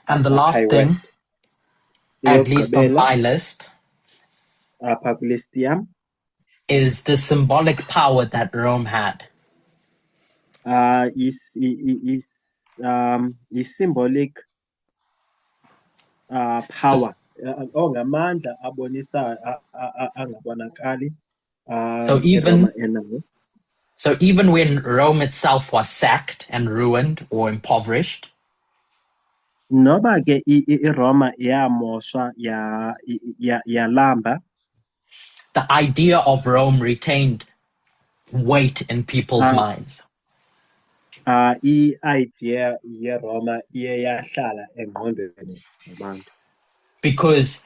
And the last thing, at least on my list, apha kulist yam, is the symbolic power that Rome had. Symbolic power ngamandla abonisa angabonakali even iRoma enawo. So even when Rome itself was sacked and ruined or impoverished, Noba ke iRoma yamoshwa yalamba, the idea of Rome retained weight in people's minds. I-idea yeRoma iye yahlala engqondweni zabantu. Because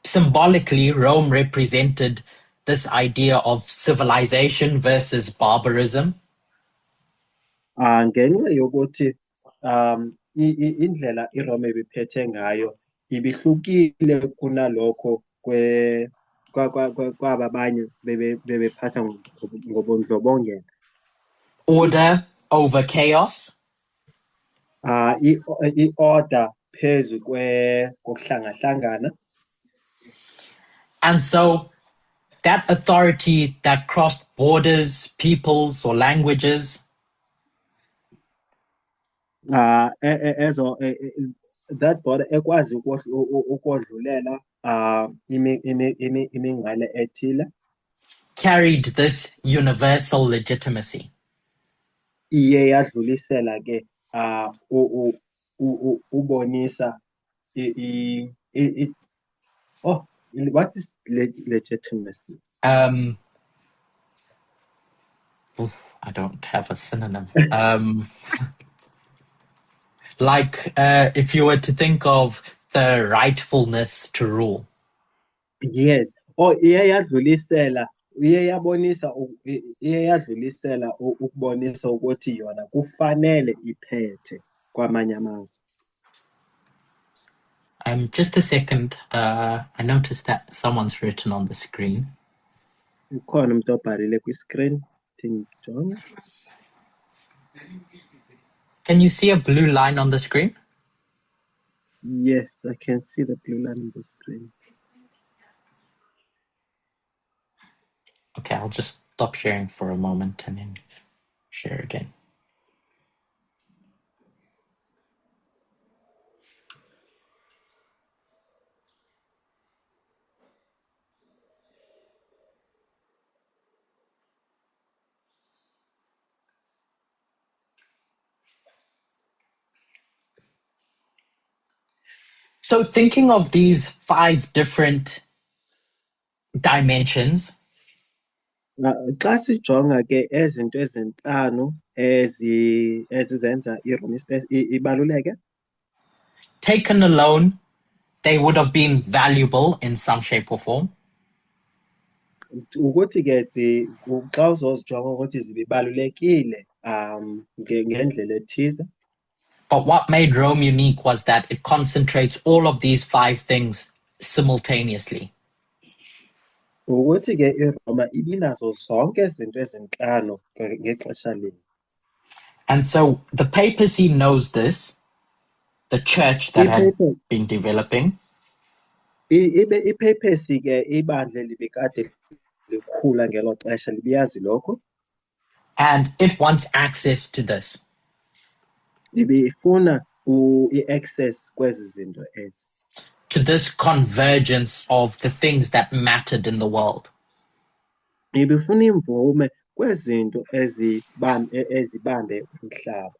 symbolically, Rome represented this idea of civilization versus barbarism. Ngenxa yokuthi indlela iRome ibiphethe ngayo ibihlukile kunalokho kwaba abanye bebephatha ngobundlobongela. Order over chaos. I-order phezu kokuhlangahlangana. And so that authority that crossed borders, peoples, or languages, that border ekwazi ukodlulela imingcele ethile, carried this universal legitimacy. Iye yadlulisela ke ubonisa what is legitimacy? I don't have a synonym. Like if you were to think of the rightfulness to rule. Yes. Iye yadlulisela ukubonisa ukuthi yona kufanele iphethe kwamanye amazwe. Just a second. I noticed that someone's written on the screen. Ukhona umuntu obhalile kwi-screen. Jonga. Can you see a blue line on the screen? Yes, I can see the blue line on the screen. Okay, I'll just stop sharing for a moment and then share again. So thinking of these 5 different dimensions, xa sijonga ke ezinto ezinhlanu ezizenza iRome ibaluleke, taken alone, they would have been valuable in some shape or form. ukuthi ke xa uzozijonga ukuthi zibalulekile ngendlela ethize. But what made Rome unique was that it concentrates all of these 5 things simultaneously. Ukuthi ke iRoma ibinazo zonke izinto ezinhlanu ngexesha linye. And so the papacy knows this, the church that had been developing. ipapacy ke ibandla libekade likhula ngelo xesha libiyazi lokho. And it wants access to this. Ibifuna i-access kwezi zinto ezi. To this convergence of the things that mattered in the world. Ibifuna imvume kwezinto ezibambe umhlaba.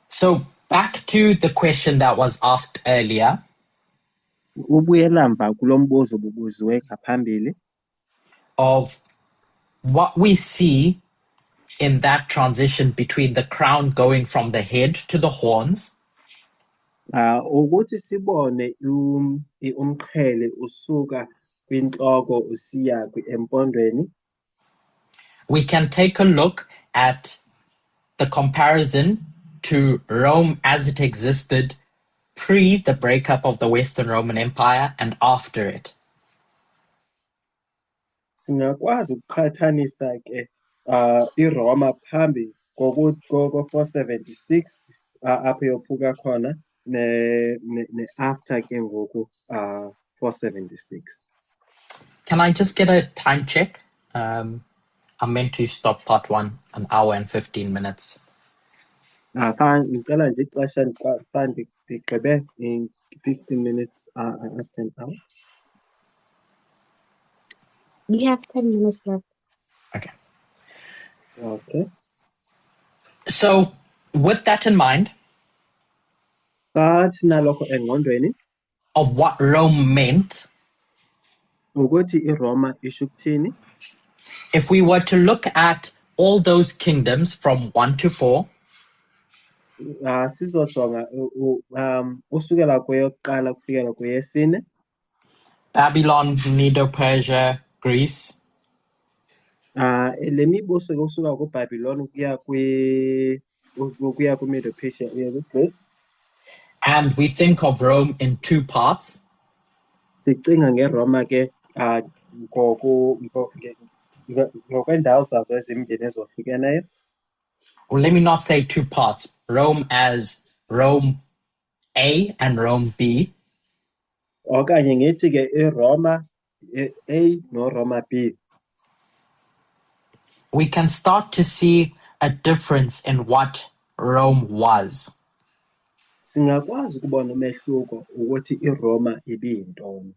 So back to the question that was asked earlier. Ubuyela mva kulo mbuzo bubuziwe ngaphambili. Of what we see in that transition between the crown going from the head to the horns. Ukuthi sibone umqhele usuka kwinhloko usiya empondweni. We can take a look at the comparison to Rome as it existed pre the breakup of the Western Roman Empire and after it. Singakwazi ukuqhathanisa ke iRoma phambi koko-476 apho yophuka khona ne-after ke ngoku 476. Can I just get a time check? I'm meant to stop part 1 an hour and 15 minutes. Ngicela nje ixesha ndigqibe in 15 minutes after an hour. We have 10 minutes left. Okay. Okay. So with that in mind, Sinalokho engqondweni of what Rome meant, ukuthi iRoma isho ukuthini. if we were to look at all those kingdoms from 1 to 4, Sizojonga usukela kweyokuqala kufikela kweyesine. Babylon, Medo-Persia, Greece. Le mibuso kusuka kuBabylon ukuya kuMedo-Persia uya kuGreece. And we think of Rome in 2 parts. Sicinga ngeRoma ke ngokwendawo zazo ezimbini ezohlukeneyo. Well, let me not say 2 parts. Rome as Rome A and Rome B. Okanye ngithi ke iRoma A noRoma B. We can start to see a difference in what Rome was. Singakwazi ukubona umehluko ukuthi iRoma ibiyintoni.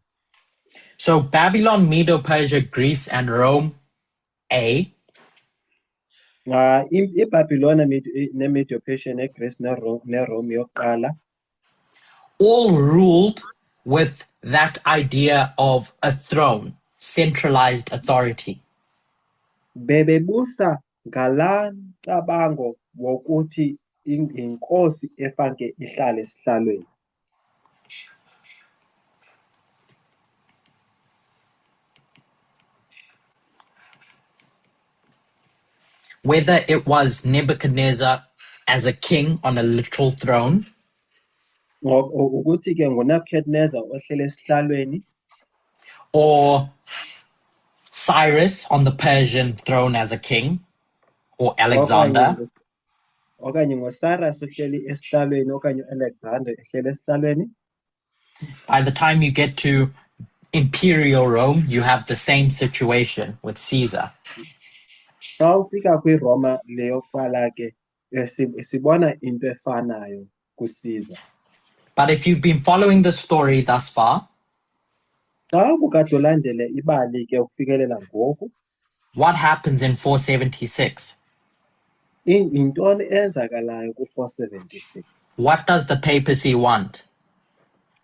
So Babylon, Medo-Persia, Greece, and Rome A. iBhabhilona neMedo-Persia neGreece neRome yokuqala. All ruled with that idea of a throne, centralized authority. Bebebusa ngala mcabango wokuthi inkosi efanele ihlale esihlalweni. Whether it was Nebuchadnezzar as a king on a literal throne, Ukuthi ke nguNebuchadnezzar ohlele esihlalweni, or Cyrus on the Persian throne as a king, or Alexander, okanye ngoCyrus ohleli esihlalweni okanye uAlexander ehlele esihlalweni. by the time you get to Imperial Rome, you have the same situation with Caesar. Xa ufika kwiRoma leyokuqala ke sibona into efanayo kuCaesar. But if you've been following the story thus far, Xa ubukade ulandele ibali ke ukufikelela ngoku, what happens in 476? yintoni enzakalayo ku-476? What does the papacy want?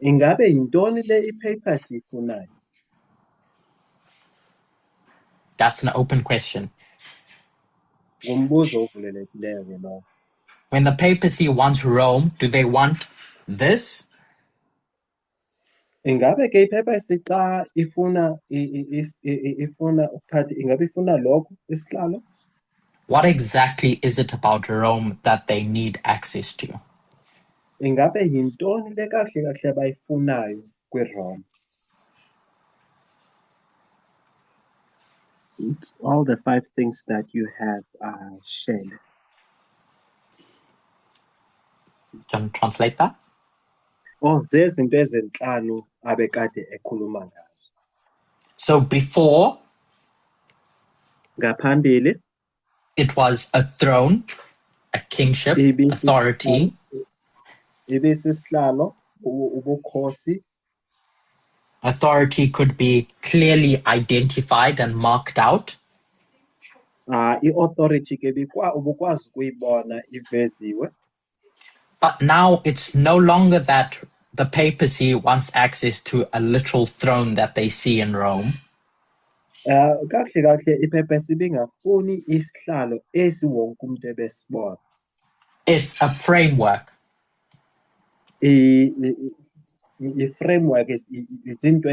Ingabe yintoni le ipapacy ifunayo? That's an open question. Ngumbuzo ovulelekileyo ke lowo. When the papacy wants Rome, do they want this? Ingabe ke ipapacy xa ifuna ukuphatha, ingabe ifuna lokho isihlalo? What exactly is it about Rome that they need access to? Ingabe yintoni le kahle kahle abayifunayo kwiRome? It's all the 5 things that you have shared. Can you translate that? Oh, zezinto ezinhlanu abekade ekhuluma ngazo. So before, Ngaphambili, it was a throne, a kingship, authority, ibisisihlalo, ubukhosi. authority could be clearly identified and marked out. I-authority ke ubukwazi ukuyibona iveziwe. But now it's no longer that the papacy wants access to a literal throne that they see in Rome. Kahle iphepesi ibingafuni isihlalo wonke umuntu ebesibona. It's a framework. I-framework izinto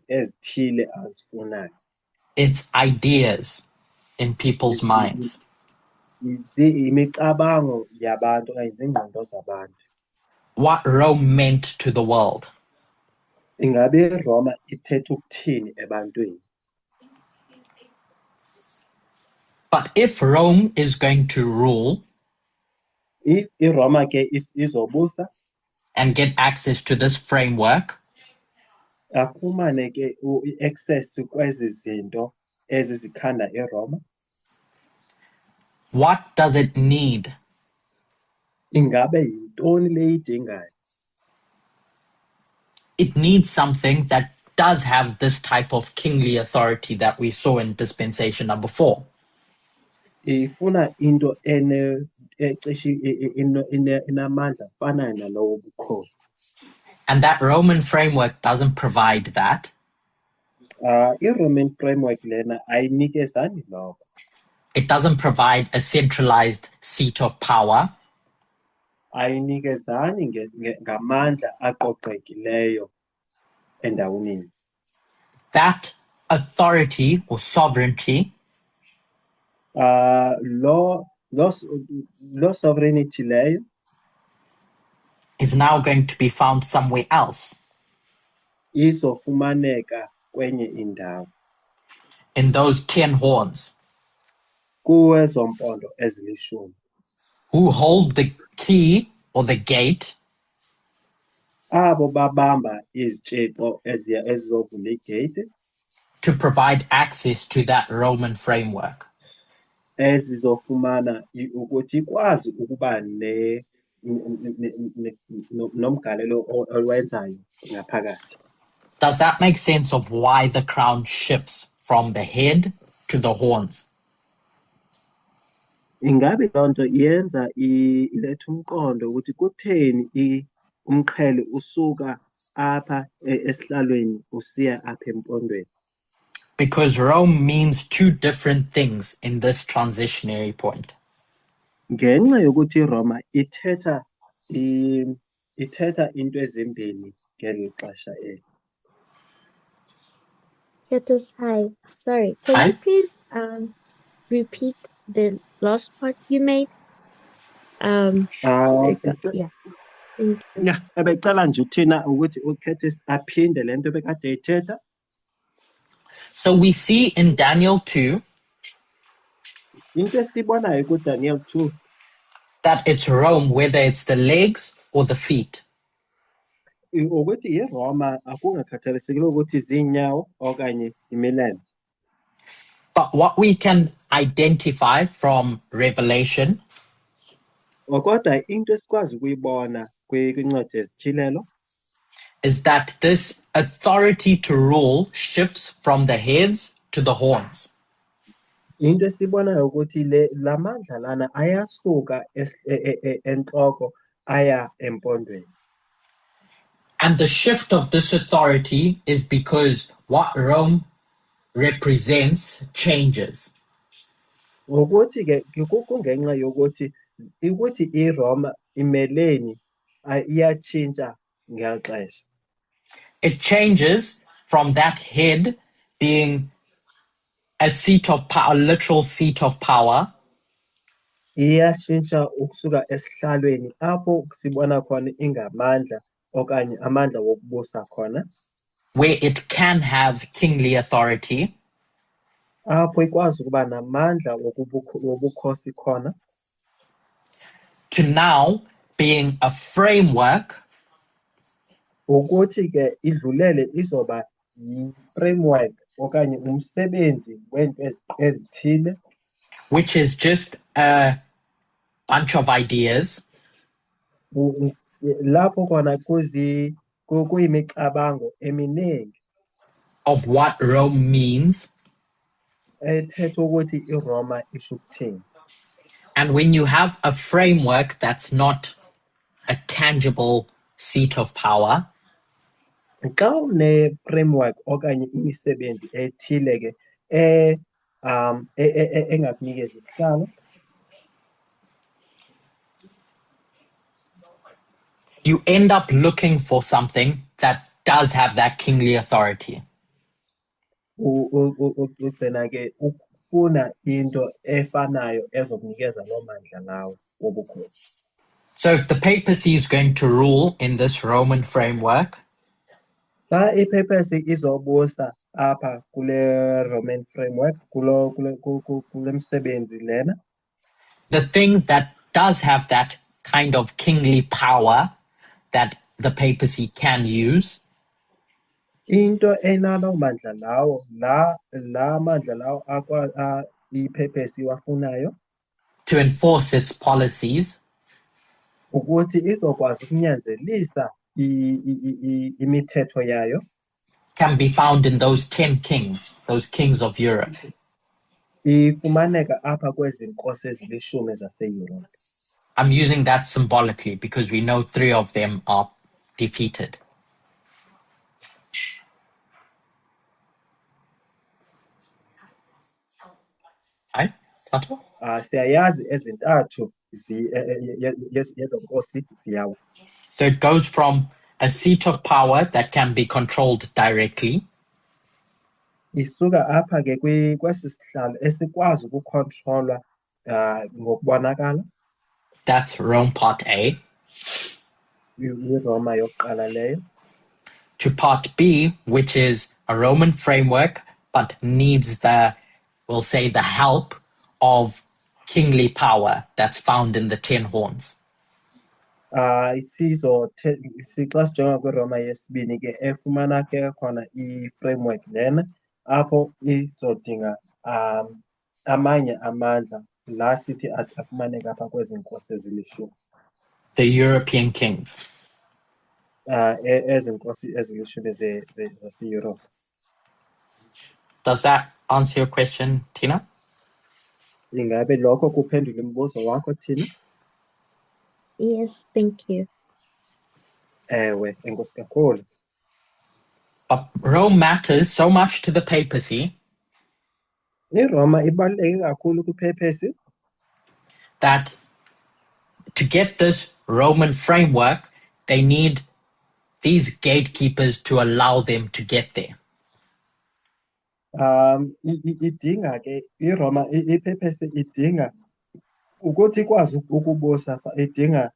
ezithile azifunayo. It's ideas in people's minds. Imicabango yabantu okanye izingqondo zabantu. What Rome meant to the world. Ingabe iRoma ithethe ukuthini ebantwini? But if Rome is going to rule If iRoma ke izobusa and get access to this framework, afumane ke i-access kwezi zinto ezizikhanda eRoma. what does it need? Ingabe yintoni leyidingayo? It needs something that does have this type of kingly authority that we saw in dispensation number 4. Ifuna into inamandla afanayo nalowo bukhosi. And that Roman framework doesn't provide that. I-Roman framework lena ayinikezani lokho. It doesn't provide a centralized seat of power. Ayinikezani ngamandla aqoqekileyo endaweni. That authority or sovereignty Lo sovereignty leyo is now going to be found somewhere else, izofumaneka kwenye indawo. in those 10 horns, Kuwezompondo ezilishumi. who hold the key or the gate Abo babamba izitshixo ezizovula igate to provide access to that Roman framework. ezizofumana ukuthi ikwazi ukuba nomgalelo olwenzayo ngaphakathi. Does that make sense of why the crown shifts from the head to the horns? Ingabe loo nto yenza iletha umqondo ukuthi kutheni umqhele usuka apha esihlalweni usiya apha empondweni? Because Rome means two different things in this transitionary point. Ngenxa yokuthi iRoma ithetha into ezimbili ngeli xesha eli. Curtis, hi. Sorry, can Hi. you please repeat the last part you made? Yeah. Thank you. Yeah, ebecela nje uthina ukuthi uCurtis aphinde lento bekade ethetha. So we see in Daniel 2 Into esibonayo kuDaniel 2 that it's Rome, whether it's the legs or the feet. ukuthi iRoma akungakhathalisekile ukuthi izinyawo okanye imilenze. But what we can identify from Revelation Kodwa into esikwazi ukuyibona kwincwadi ezityhilelo is that this authority to rule shifts from the heads to the horns. into esibonayo ukuthi la mandla lana ayasuka entloko aya empondweni. And the shift of this authority is because what Rome represents changes. Ukuthi ke kungenxa yokuthi iRoma imeleni iyatshintsha ngeli xesha. It changes from that head being a seat of power, a literal seat of power, Iyashintsha ukusuka esihlalweni apho sibona khona ingamandla okanye amandla wokubusa khona, where it can have kingly authority, apho ikwazi ukuba namandla wobukhosi khona, to now being a framework ukuthi ke idlulele izoba i-framework okanye umsebenzi wento ezithile, which is just a bunch of ideas lapho khona kuyimicabango eminingi of what Rome means. ethetha ukuthi iRoma isho ukuthini. And when you have a framework that's not a tangible seat of power, Xa une-framework okanye imisebenzi ethile ke engakunikeza isihlalo, you end up looking for something that does have that kingly authority. ugcina ke ukufuna into efanayo ezokunikeza loo mandla lawo wobukhosi. So if the papacy is going to rule in this Roman framework, Xa ipapacy izobusa apha kule Roman framework, kule msebenzi lena, the thing that does have that kind of kingly power that the papacy can use into enalo mandla lawo la mandla lawo ipapacy wafunayo to enforce its policies ukuthi izokwazi ukunyanzelisa imithetho yayo can be found in those 10 kings, those kings of Europe. ifumaneka apha kwezi nkosi ezilishumi zaseYurophu. I'm using that symbolically because we know 3 of them are defeated. Right, Tato? Siyayazi ezintathu yezo nkosi ziyawa. So it goes from a seat of power that can be controlled directly Isuka apha ke kwesi sihlalo esikwazi ukukontrolwa ngokubonakala. That's Rome part A. IRoma yokuqala leyo. To part B, which is a Roman framework, but needs we'll say, the help of kingly power that's found in the 10 horns. Sixa sijonga kwiRoma yesibini ke efumana ke khona i-framework lena apho izodinga amanye amandla la sithi afumaneka apha kwezi nkosi ezilishumi. The European kings. Ezi nkosi ezilishumi zaseYurophu. Does that answer your question, Tina? Ingabe lokho kuphendula imibuzo wakho, Tina? Yes, thank you. Ewe, enkosi kakhulu. But Rome matters so much to the papacy IRoma ibaluleke kakhulu kwipapacy that to get this Roman framework, they need these gatekeepers to allow them to get there. idinga ke iRoma ipapacy idinga ukuthi ikwazi ukubusa idinga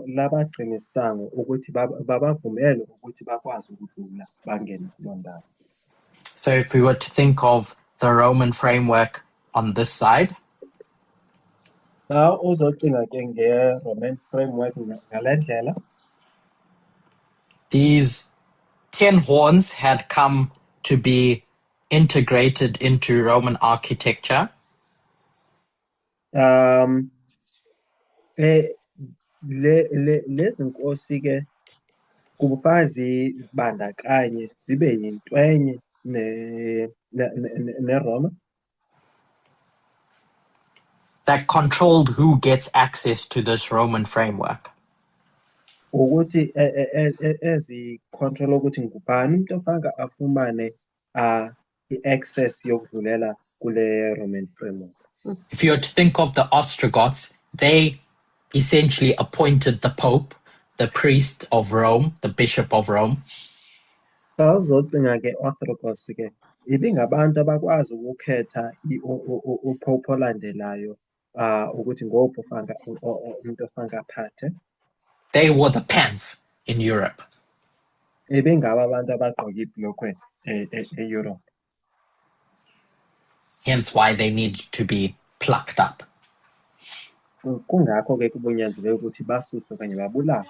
labagcini sango ukuthi babavumele ukuthi bakwazi ukudlula bangene kuloo ndawo. So if we were to think of the Roman framework on this side, Xa uzocinga ke nge-Roman framework ngale ndlela, these 10 horns had come to be integrated into Roman architecture. lezi nkosi ke kufanele zibandakanye zibe yintwenye neRoma that controlled who gets access to this Roman framework. ukuthi ezicontrol ukuthi ngubani umuntu ofaka afumane i-access yokudlulela kule Roman framework. If you were to think of the Ostrogoths, they essentially appointed the Pope, the priest of Rome, the Bishop of Rome. Xa uzocinga ke Orthodox ke ibingabantu abakwazi ukukhetha uPope olandelayo ukuthi ngophi umuntu ofaka aphathe. They were the pants in Europe. Ibingaba abantu abagqoka ibhulukhwe eEurope. Hence why they need to be plucked up. Kungakho ke kubunyanzeleke ukuthi basuswe okanye babulawe.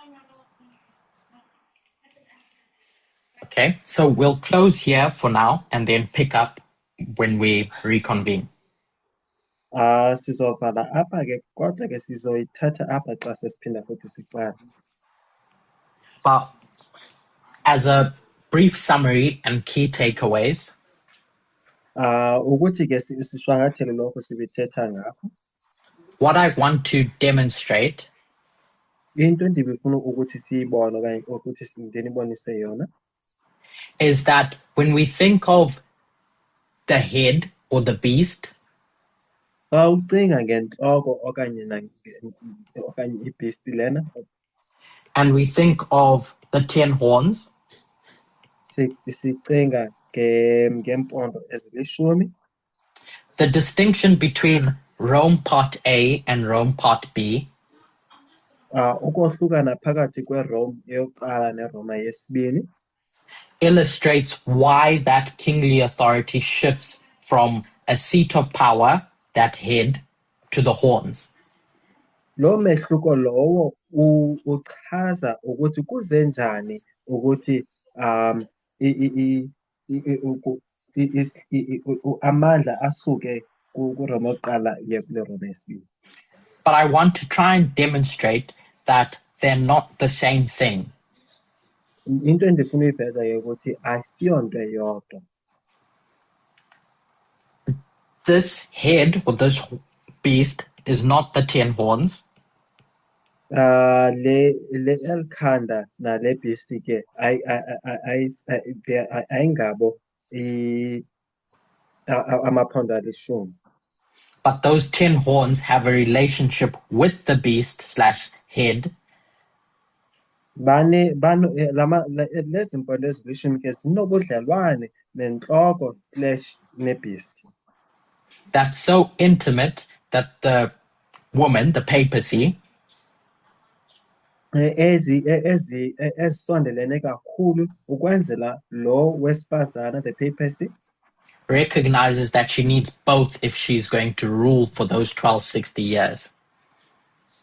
Okay, so we'll close here for now and then pick up when we reconvene. Sizovala apha ke kodwa ke sizoyithatha apha xa sesiphinda futhi siqale. But as a brief summary and key takeaways, Ukuthi ke sishwankathele lokho sibithetha ngapho. what I want to demonstrate Into endibifuna ukuthi siyibone okanye ukuthi ndenibonise yona is that when we think of the head or the beast, xa ucinga ngentloko okanye ibhesti lena and we think of the 10 horns, sicinga ngeempondo ezilishumi. the distinction between Rome Part A and Rome Part B Ukohlukana phakathi kweRome eyokuqala neRoma yesibini illustrates why that kingly authority shifts from a seat of power, that head, to the horns. lo mehluko lowo uchaza ukuthi kuzenjani ukuthi amandla asuke kuRoma yokuqala yeRoma yesibini. But I want to try and demonstrate that they're not the same thing. Into endifuna uyiveza ukuthi asiyonto eyodwa. This head or this beast is not the 10 horns. Le elikhanda nale beast ke ayingabo amaphondo alishumi. But those 10 horns have a relationship with the beast / head. Lezi mpondo ezilishumi ke zinobudlelwane nenhloko / nebeast. That's so intimate that the woman, the papacy, ezisondelene kakhulu ukwenzela lo wesifazana, the papacy, recognizes that she needs both if she's going to rule for those 1260 years.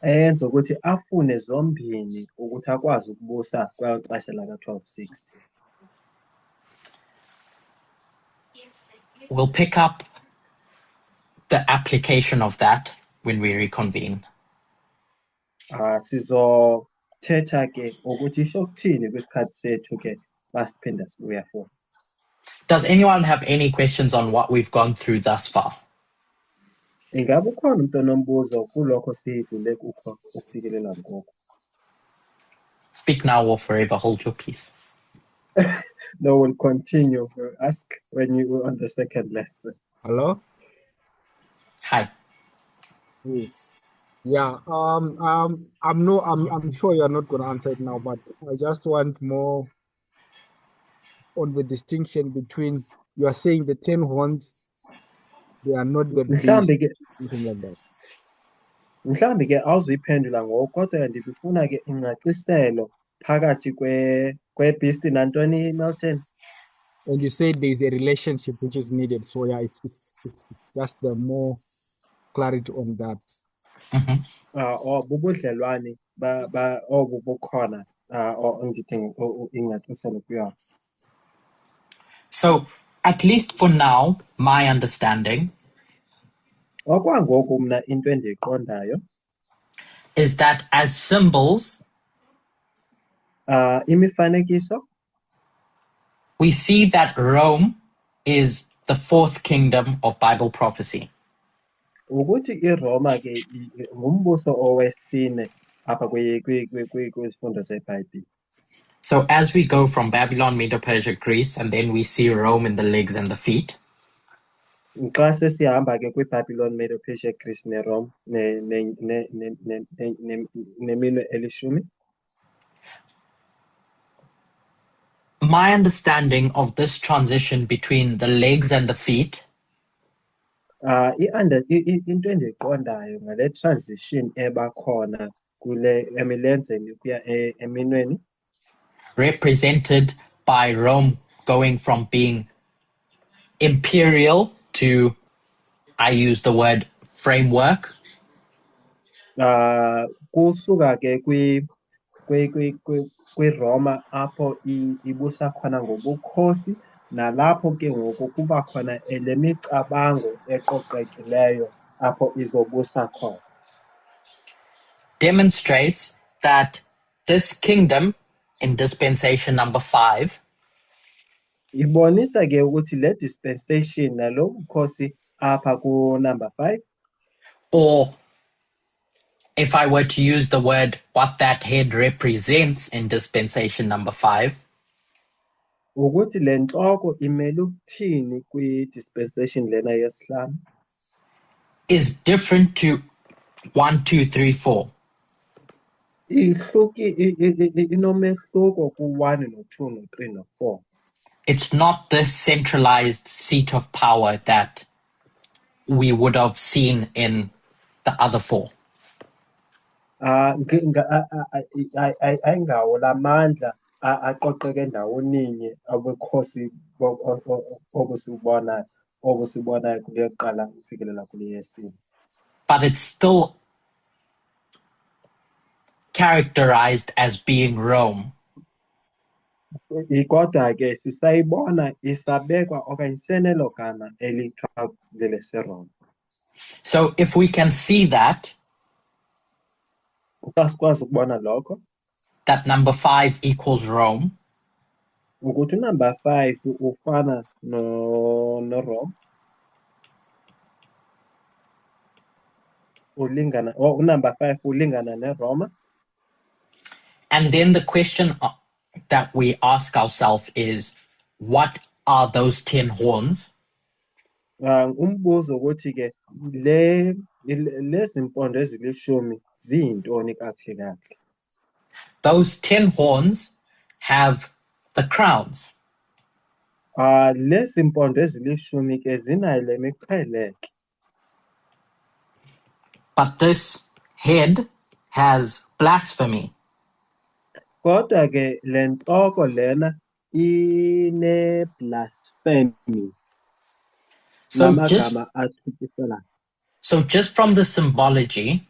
eyenza ukuthi afune zombini ukuthi akwazi ukubusa kwexesha laka-1260. We'll pick up the application of that when we reconvene. Sizothetha ke ukuthi isho ukuthini kwisikhathi sethu ke masiphinda sibuya futhi. Does anyone have any questions on what we've gone through thus far? Ingabe ukhona umuntu onombuzo kulokho sidlule kukho ukufikelela ngoko? Speak now or forever hold your peace. No, we'll continue. We'll ask when you on the second lesson. Hello? Hi. Yes. Yeah. I'm sure you're not gonna answer it now, but I just want more on the distinction between you are saying the 10 horns, they are not the beast, Mhlambe ke something like that. mhlambe ke awuzuyiphendula ngoko kodwa ndibifuna ke ingcaciselo phakathi kwebeast nantoni Milton. And you said there is a relationship which is needed. So yeah, it's just the more clarity on that. Bubudlelwane obu bukhona endithi ingcaciselo kuyo. So, at least for now, my understanding Okwangoku mna into endiyiqondayo is that as symbols, imifanekiso we see that Rome is the fourth kingdom of Bible prophecy. ukuthi iRoma ke ngumbuso owesine apha kwizifundo zeBhayibhile. So as we go from Babylon, Medo-Persia, Greece, and then we see Rome in the legs and the feet, Xa sesihamba ke kwiBabylon, Medo-Persia, Greece neRome neminwe elishumi. my understanding of this transition between the legs and the feet Into endiyiqondayo ngale transition ebakhona kule emilenzeni kuya eminweni represented by Rome going from being imperial to, I use the word framework, kusuka ke kwiRoma apho ibusa khona ngobukhosi, nalapho ke ngoku kuba khona le micabango eqoqekileyo apho izobusa khona. Demonstrates that this kingdom in dispensation number 5 Ibonisa ke ukuthi le dispensation nalo bukhosi apha ku-number 5, or if I were to use the word what that head represents in dispensation number 5, ukuthi le ntloko imele ukuthini kwi-dispensation lena yesihlanu, is different to 1, 2, 3, 4. inomehluko ku-1 no-2 no-3 no-4. It's not this centralized seat of power that we would have seen in the other 4. Ayingawo la mandla aqoqeke ndawoninye abekhosi obusibonayo kule yokuqala ukufikelela kule yesine. But it's still characterized as being Rome. Kodwa ke sisayibona isabekwa okanye senelo gama elithiwa leleseRoma. So if we can see that, Xa sikwazi ukubona lokho, that number 5 equals Rome, ukuthi unumber 5 ufana noRome, ulingana unumber 5 ulingana neRoma. and then the question that we ask ourselves is, what are those 10 horns? Umbuzo ukuthi ke lezi mpondo ezilishumi ziyintoni kakuhle kakuhle. Those 10 horns have the crowns. Lezi mpondo ezilishumi ke zinayo le miqheleko. But this head has blasphemy. Kodwa ke le ntloko lena ine blasphemy. So Namagama athukiselayo. just from the symbology,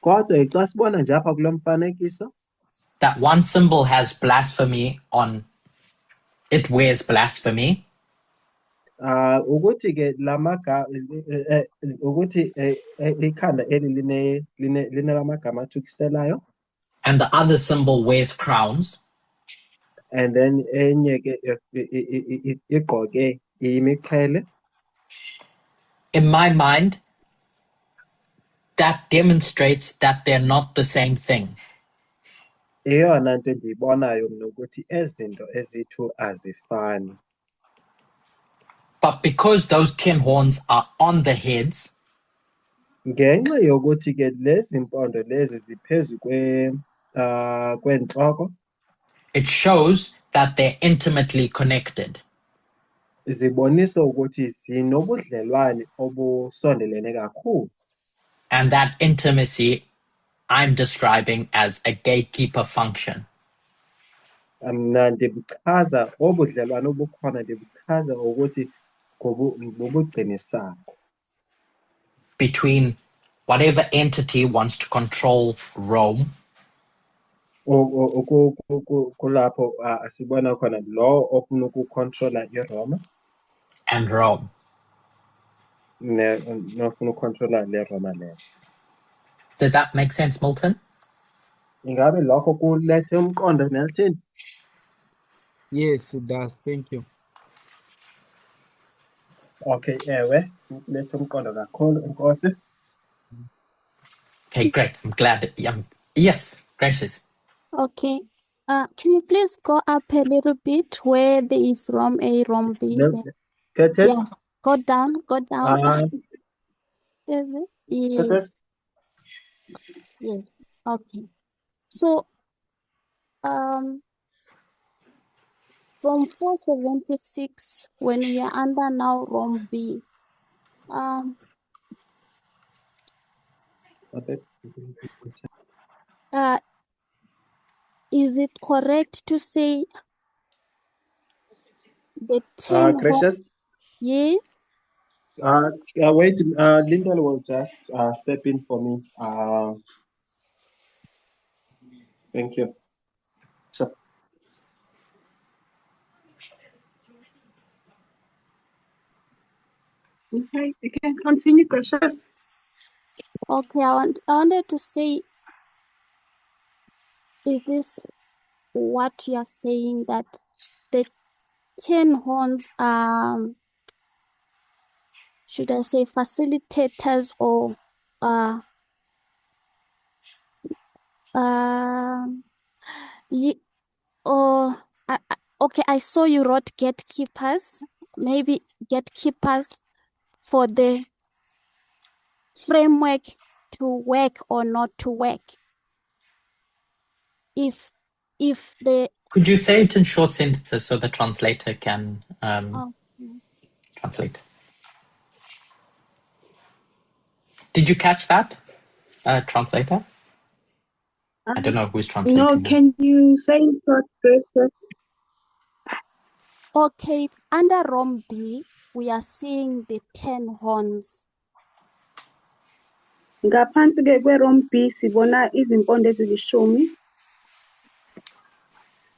Kodwa xa sibona nje apha kulo mfanekiso, that one symbol has blasphemy on it, wears blasphemy, ukuthi ke ukuthi ikhanda eli line lamagama athukiselayo, and the other symbol wears crowns. and then enye ke igqoke imiqhele. In my mind, that demonstrates that they're not the same thing. Eyona nto endiyibonayo mna ukuthi ezinto eziyi-2 azifani. But because those 10 horns are on the heads, Ngenxa yokuthi ke lezi mpondo lezi ziphezu kwentloko, it shows that they're intimately connected. zibonisa ukuthi zinobudlelwane obusondelene kakhulu. And that intimacy I'm describing as a gatekeeper function. Mna ndibuchaza obudlelwane obukhona ndibuchaza ukuthi ngobugcinisako. Between whatever entity wants to control Rome Kulapho sibona khona lo ofuna ukukontrola iRoma and Rome. nofuna ukukontrola le Roma leyo. Did that make sense, Milton? Ingabe lokho kulethe umqondo Nelson? Yes, it does. Thank you. Okay, ewe, kulethe umqondo kakhulu, Nkosi. Okay, great. I'm glad. Yes, gracious. Okay. Can you please go up a little bit where there is Rome A, Rome B? Yeah, go down. Yes. Yes. Okay. So, from 476, when we are under now Rome B, is it correct to say the 10 Gracious. Yes. Wait, Lyndall will just step in for me. Thank you. So, Okay, you can continue, Gracious. Okay, I wanted to say, is this what you are saying, that the 10 horns are, should I say, facilitators or uh ye, or okay, I saw you wrote gatekeepers, maybe gatekeepers for the framework to work or not to work. If the Could you say it in short sentences so the translator can oh, translate? Did you catch that, translator? I don't know who's translating No, now. can you say in short, Gracious? okay, under Rom B, we are seeing the 10 horns. Ngaphansi-ke kwe-Rom B sibona izimpondo ezilishumi.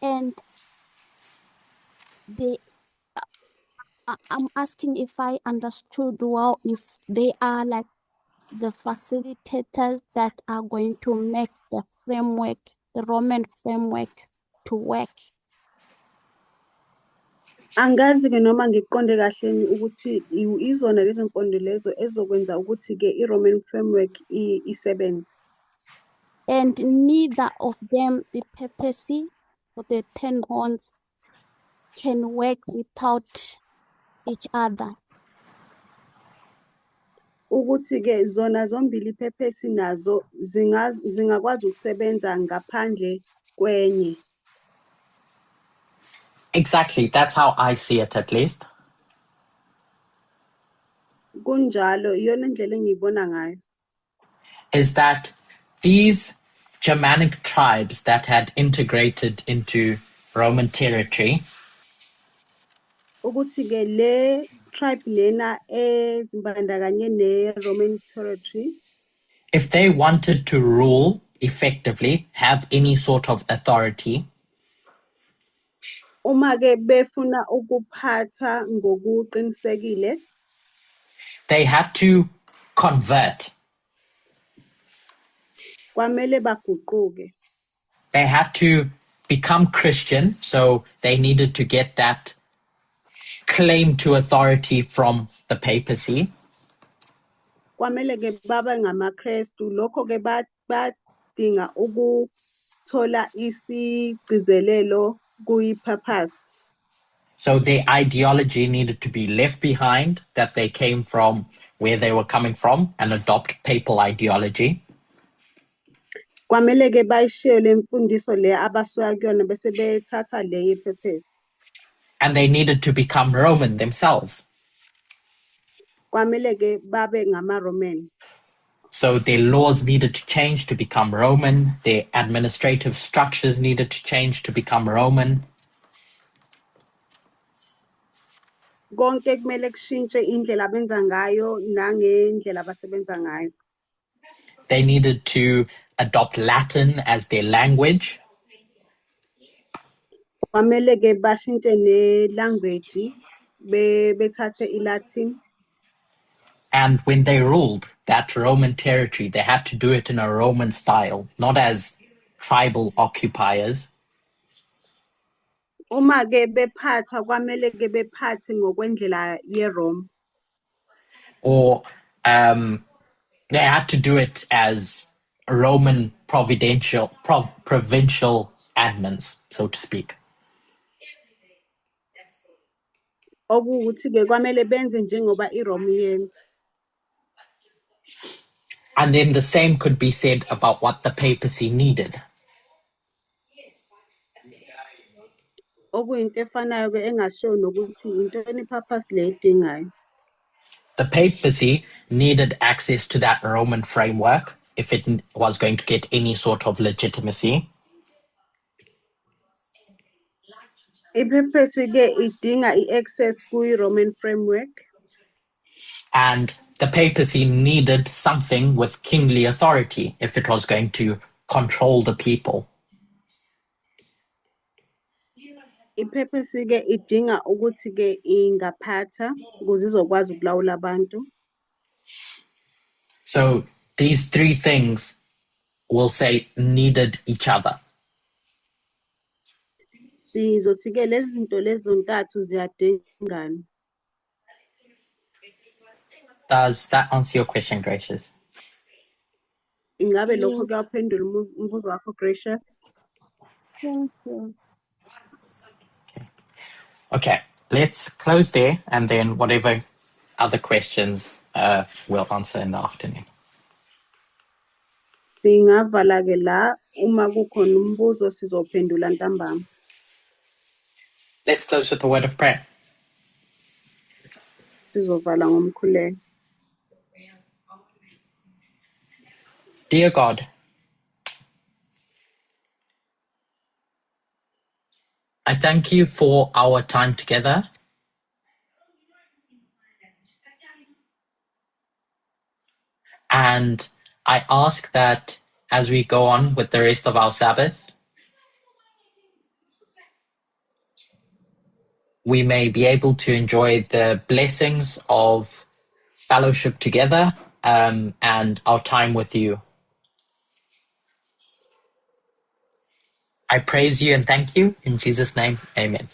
And they, I'm asking if I understood well, if they are like the facilitators that are going to make the framework, the Roman framework to work. Angazi-ke noma ngiqonde kahle yini ukuthi izona lezo mpondo lezo ezokwenza ukuthi-ke i-Roman framework isebenze. And neither of them, the papacy or the 10 horns, can work without each other. Ukuthi-ke zona zombili iphephesi nazo zingakwazi ukusebenza ngaphandle kwenye. Exactly, that's how I see it at least. Kunjalo, iyona ndlela engiyibona ngayo. Is that these Germanic tribes that had integrated into Roman territory, Ukuthi-ke le tribe lena ezimbandakanye ne-Roman territory, if they wanted to rule effectively, have any sort of authority, uma-ke befuna ukuphatha ngokuqinisekile, they had to convert. kwamele baguquke. They had to become Christian, so they needed to get that claim to authority from the papacy. Kwamele-ke babe ngamaKrestu, lokho-ke badinga ukuthola isigcizelelo kuyiphapasi. So their ideology needed to be left behind, that they came from where they were coming from, and adopt papal ideology. Kwamele-ke bayishiye le mfundiso le abasuka kuyona bese bethatha le yephephesi. And they needed to become Roman themselves. Kwamele-ke babe ngamaRoman. So their laws needed to change to become Roman. Their administrative structures needed to change to become Roman. Konke kumele kushintshe indlela abenza ngayo nangendlela abasebenza ngayo. They needed to adopt Latin as their language. Kwamele-ke bashintshe ne-language bethathe iLatin. And when they ruled that Roman territory, they had to do it in a Roman style, not as tribal occupiers. Uma-ke bephatha kwamele-ke bephathe ngokwendlela yeRome. Or they had to do it as Roman provincial admins, so to speak. Okuwukuthi-ke kwamele benze njengoba iRome yenza. And then the same could be said about what the papacy needed. Okuyinto efanayo-ke engashiwo nokuthi intoni iphapasi le edingayo. The papacy needed access to that Roman framework if it was going to get any sort of legitimacy. Iphephesi-ke idinga i-access kuyi-Roman framework. And the papacy needed something with kingly authority if it was going to control the people. I-purpose-ke idinga ukuthi-ke ingaphatha ukuze izokwazi ukulawula abantu. So these three things will say needed each other. Sizothi-ke lezi zinto lezi zontathu ziyadingana. Does that answer your question, Gracious? Ingabe lokho kuyawuphendula umbuzo wakho, Gracious? Thank you. Okay, let's close there, and then whatever other questions we'll answer in the afternoon. Singavala-ke la uma kukhona umbuzo sizophendula ntambama. Let's close with a word of prayer. Sizovala ngomkhuleko. Dear God, I thank you for our time together. And I ask that as we go on with the rest of our Sabbath, we may be able to enjoy the blessings of fellowship together and our time with you. I praise you and thank you. In Jesus' name, amen.